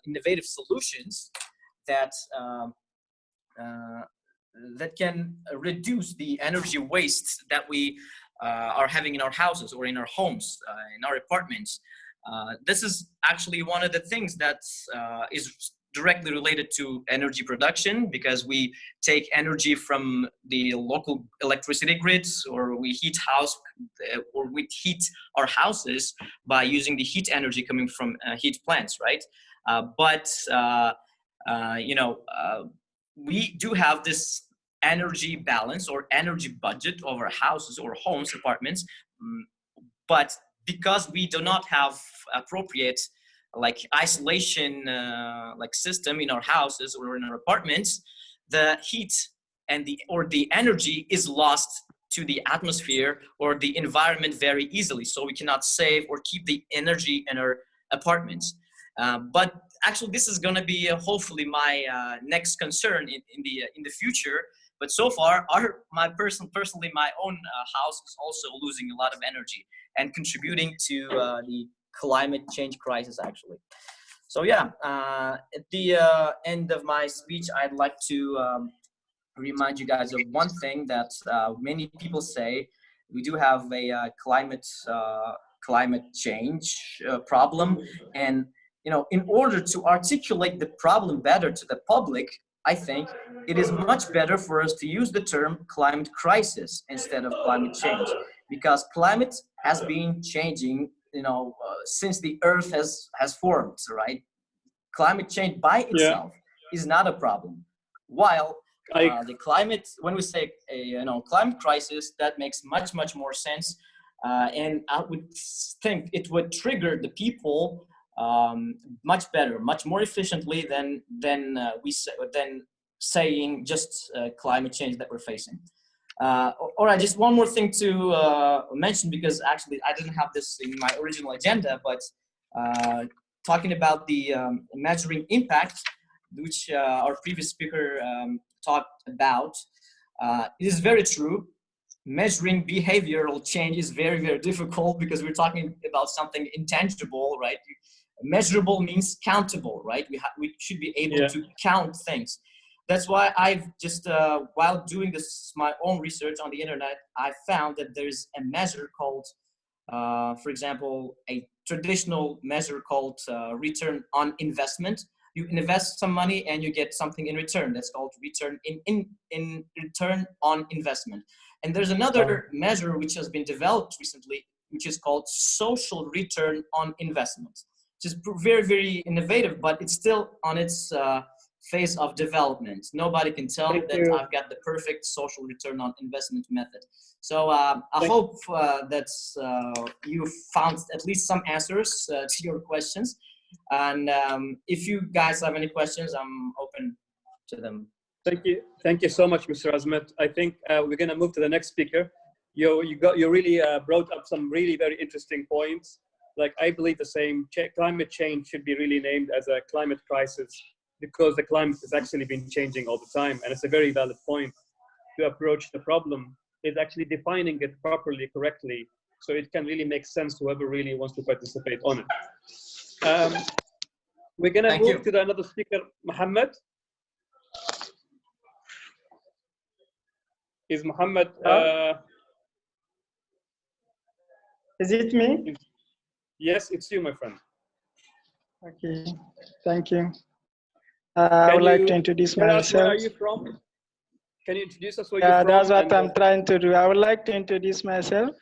innovative solutions that that can reduce the energy waste that we are having in our houses or in our homes, in our apartments. This is actually one of the things that is directly related to energy production, because we take energy from the local electricity grids, or we heat our houses by using the heat energy coming from heat plants, right? We do have this energy balance or energy budget of our houses or homes, apartments, but because we do not have appropriate like isolation like system in our houses or in our apartments, the heat and the energy is lost to the atmosphere or the environment very easily. So we cannot save or keep the energy in our apartments. But actually, this is going to be hopefully my next concern in the future. But so far, personally, my own house is also losing a lot of energy and contributing to the climate change crisis, actually. So yeah, at the end of my speech, I'd like to remind you guys of one thing that many people say. We do have a climate change problem, and in order to articulate the problem better to the public, I think it is much better for us to use the term climate crisis instead of climate change, because climate has been changing, since the Earth has formed, right? Climate change by itself is not a problem, while the climate, when we say climate crisis, that makes much more sense, and I would think it would trigger the people much better, much more efficiently than saying just climate change that we're facing. All right, just one more thing to mention, because actually I didn't have this in my original agenda, but talking about the measuring impact, which our previous speaker talked about, it is very true. Measuring behavioral change is very difficult, because we're talking about something intangible, right? Measurable means countable, right? We should be able to count things. That's why I've just, while doing my own research on the internet, I found that there's a measure called, for example, a traditional measure called return on investment. You invest some money and you get something in return. That's called return in return on investment. And there's another measure which has been developed recently, which is called social return on investment, which is very innovative, but it's still on its phase of development. Nobody can tell that I've got the perfect social return on investment method. So I hope that you found at least some answers to your questions. And if you guys have any questions, I'm open to them. Thank you so much, Mr. Azmat. I think we're going to move to the next speaker. You really brought up some really very interesting points. Like, I believe the same. Climate change should be really named as a climate crisis, because the climate has actually been changing all the time, and it's a very valid point to approach the problem. Is actually defining it properly, correctly, so it can really make sense to whoever really wants to participate on it. We're going to move to another speaker, Mohammed. Is Mohammed? Is it me? Yes, it's you, my friend. Okay, thank you. I would like to introduce myself. Where are you from? Can you introduce us where you're from? That's what I'm trying to do. I would like to introduce myself.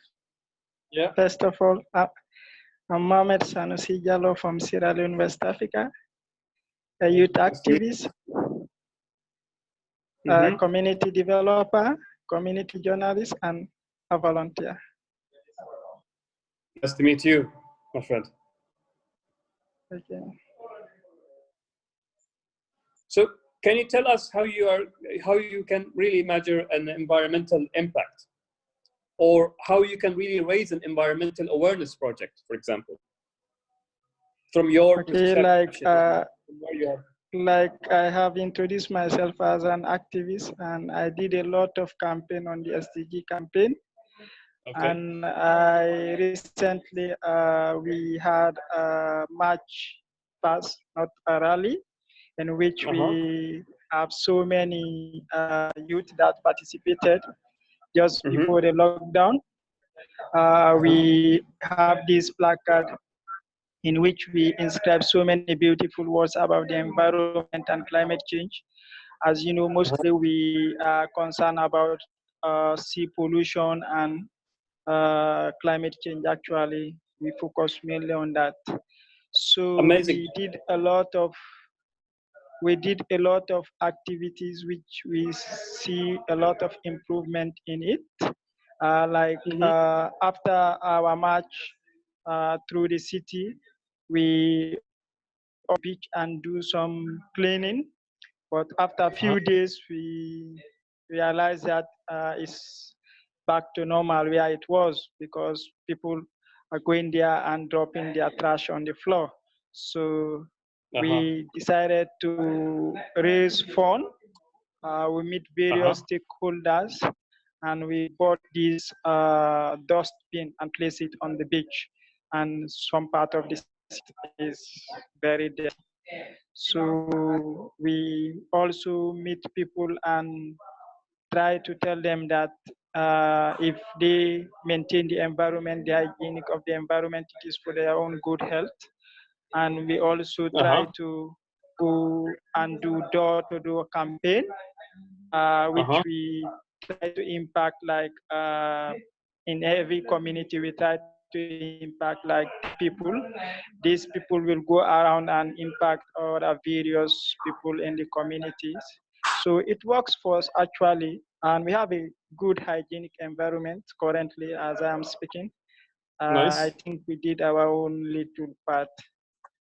Yeah. First of all, I'm Mohamed Sanusi Jallo from Sierra-Leone, West Africa, a youth activist, community developer, community journalist, and a volunteer. Nice to meet you, my friend. Okay. So, can you tell us how you can really measure an environmental impact, or how you can really raise an environmental awareness project, for example, from your like I have introduced myself as an activist, and I did a lot of campaign on the SDG campaign. Okay. And I recently, we had a march pass, not a rally, in which we have so many youth that participated just before the lockdown. We have this placard in which we inscribe so many beautiful words about the environment and climate change. As you know, mostly we are concerned about sea pollution and climate change. Actually, we focus mainly on that. So Amazing. we did a lot of activities which we see a lot of improvement in it. After our march through the city, we on beach and do some cleaning. But after a few days, we realized that it's back to normal where it was, because people are going there and dropping their trash on the floor. So we decided to raise funds. We meet various stakeholders, and we bought this dustbin and place it on the beach. And some part of the city is buried there. So we also meet people and try to tell them that if they maintain the environment, the hygienic of the environment, it is for their own good health. And we also try to go and do door-to-door campaign, which we try to impact like in every community. We try to impact like people. These people will go around and impact other various people in the communities. So it works for us actually, and we have a good hygienic environment currently as I am speaking. Nice. I think we did our own little part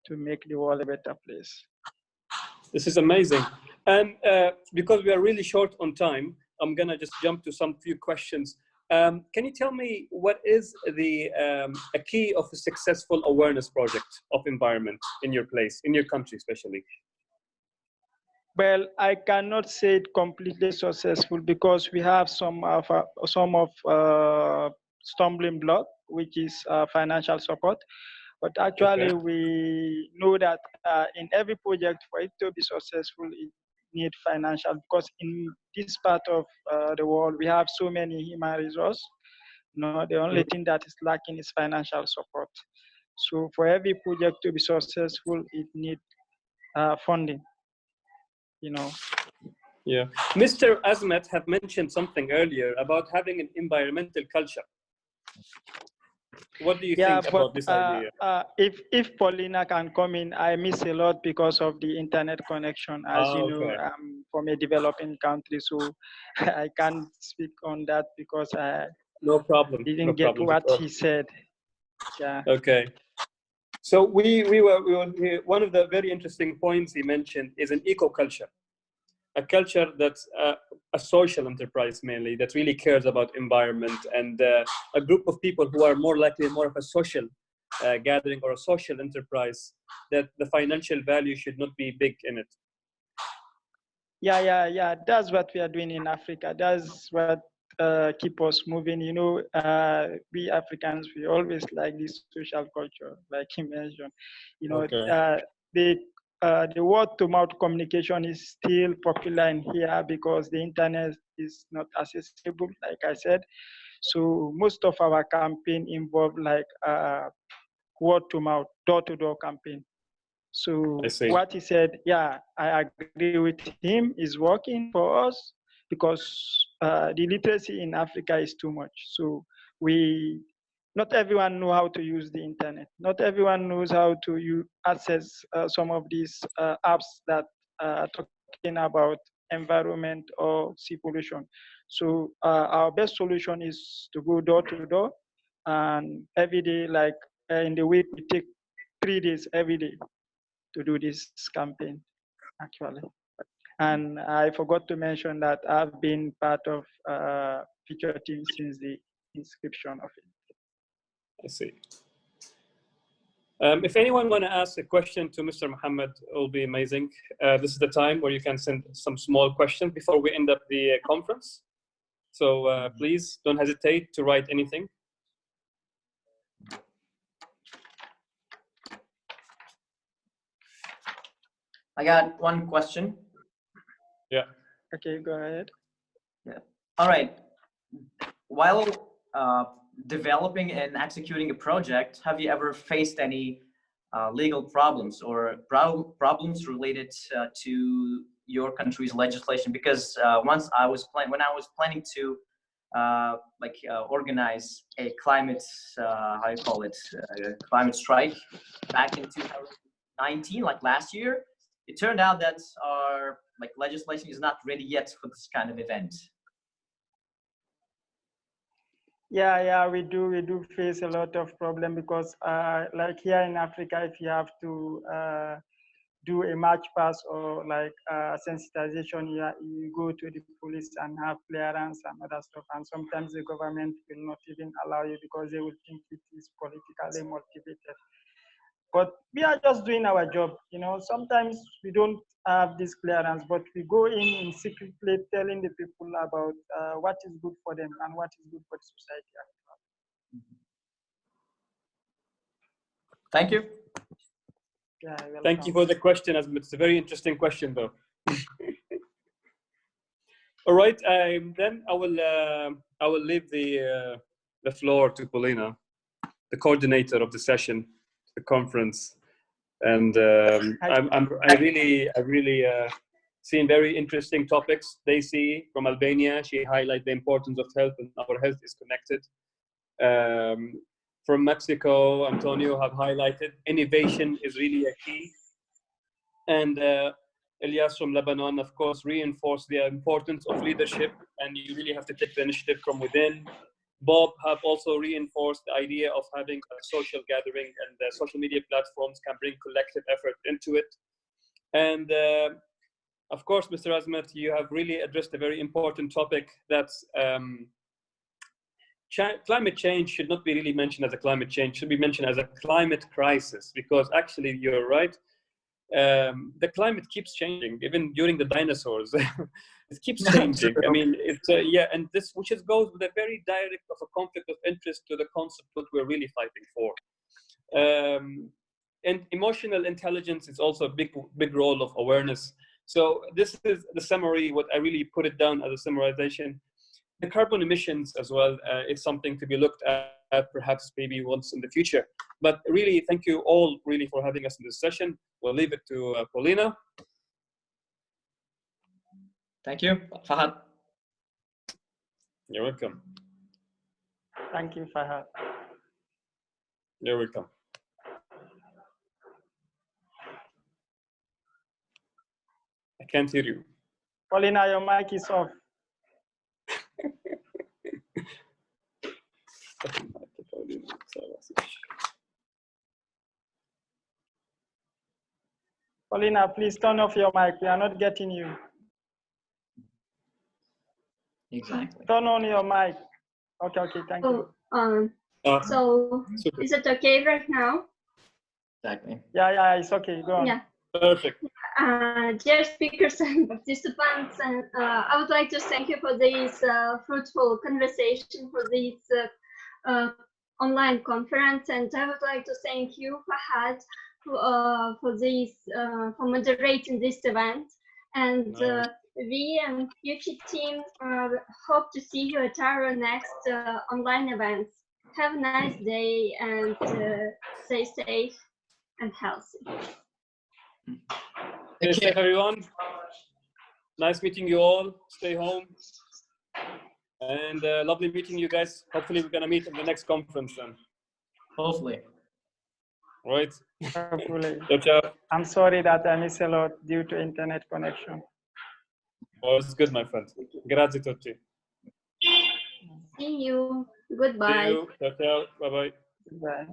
to make the world a better place. This is amazing. And because we are really short on time, I'm gonna just jump to some few questions. Can you tell me what is the a key of a successful awareness project of environment in your place, in your country especially? Well, I cannot say it completely successful because we have some stumbling block, which is financial support. But actually, we know that in every project, for it to be successful, it needs financial, because in this part of the world, we have so many human resources. No, the only thing that is lacking is financial support. So for every project to be successful, it needs funding. You know. Yeah, Mr. Azmat have mentioned something earlier about having an environmental culture. What do you think about this idea? If Paulina can come in, I miss a lot because of the internet connection. As you know, I'm from a developing country, so I can't speak on that because I didn't get what he said. Yeah. Okay. So we were one of the very interesting points he mentioned is an eco-culture, a culture that's a social enterprise mainly, that really cares about environment, and a group of people who are more likely more of a social gathering or a social enterprise, that the financial value should not be big in it. Yeah. That's what we are doing in Africa. That's what keep us moving. You know, we Africans, we always like this social culture, like you mentioned. You know, the word-to-mouth communication is still popular in here because the internet is not accessible, like I said. So most of our campaign involve like word-to-mouth, door-to-door campaign. So what he said, yeah, I agree with him, is working for us because the literacy in Africa is too much. So not everyone knows how to use the internet. Not everyone knows how to access some of these apps that are talking about environment or sea pollution. So our best solution is to go door to door, and every day, like in the week, we take 3 days every day to do this campaign, actually. And I forgot to mention that I've been part of feature team since the inscription of it. I see. If anyone want to ask a question to Mr. Mohammed, it will be amazing. This is the time where you can send some small questions before we end up the conference. So please don't hesitate to write anything. I got one question. Yeah. Okay, go ahead. Yeah. All right. While developing and executing a project, have you ever faced any legal problems or problems related to your country's legislation? Because once when I was planning to organize a climate climate strike back in 2019, like last year, it turned out that our legislation is not ready yet for this kind of event. Yeah, we do face a lot of problem because like here in Africa, if you have to do a march pass or sensitization, you go to the police and have clearance and other stuff, and sometimes the government will not even allow you because they will think it is politically motivated. But we are just doing our job, you know. Sometimes we don't have this clearance, but we go in secretly telling the people about what is good for them and what is good for the society. Thank you. Yeah, thank you for the question, Azmat. It's a very interesting question, though. All right, then I will leave the floor to Paulina, the coordinator of the session, the conference, and I really seen very interesting topics. Daisy from Albania, she highlighted the importance of health, and our health is connected. From Mexico, Antonio have highlighted innovation is really a key, and Elias from Lebanon, of course, reinforced the importance of leadership, and you really have to take the initiative from within. Bob have also reinforced the idea of having a social gathering, and the social media platforms can bring collective effort into it. And of course, Mr. Azmat, you have really addressed a very important topic. That's climate change should not be really mentioned as a climate change, should be mentioned as a climate crisis, because actually you're right. The climate keeps changing, even during the dinosaurs. It keeps changing. I mean, it's and this which goes with a very direct of a conflict of interest to the concept that we're really fighting for. And emotional intelligence is also a big role of awareness. So this is the summary. What I really put it down as a summarization. The carbon emissions as well is something to be looked at perhaps maybe once in the future. But really, thank you all really for having us in this session. We'll leave it to Paulina. Thank you, Fahad. You're welcome. Thank you, Fahad. You're welcome. I can't hear you. Paulina, your mic is off. Paulina, please turn off your mic. We are not getting you. Exactly. Turn on your mic. Okay, thank you. So is it okay right now? Exactly. Yeah, it's okay. Go on. Yeah. Perfect. Dear speakers and participants, and I would like to thank you for this fruitful conversation, for this online conference, and I would like to thank you, Fahad, for moderating this event. And we and future team hope to see you at our next online events. Have a nice day and stay safe and healthy. Stay safe, everyone. Nice meeting you all. Stay home. And lovely meeting you guys. Hopefully we're gonna meet in the next conference then. Hopefully. Right. Hopefully. Ciao. I'm sorry that I missed a lot due to internet connection. Oh, it's good, my friend. Grazie tutti. See you. Goodbye. See you. Ciao. Bye-bye. Goodbye.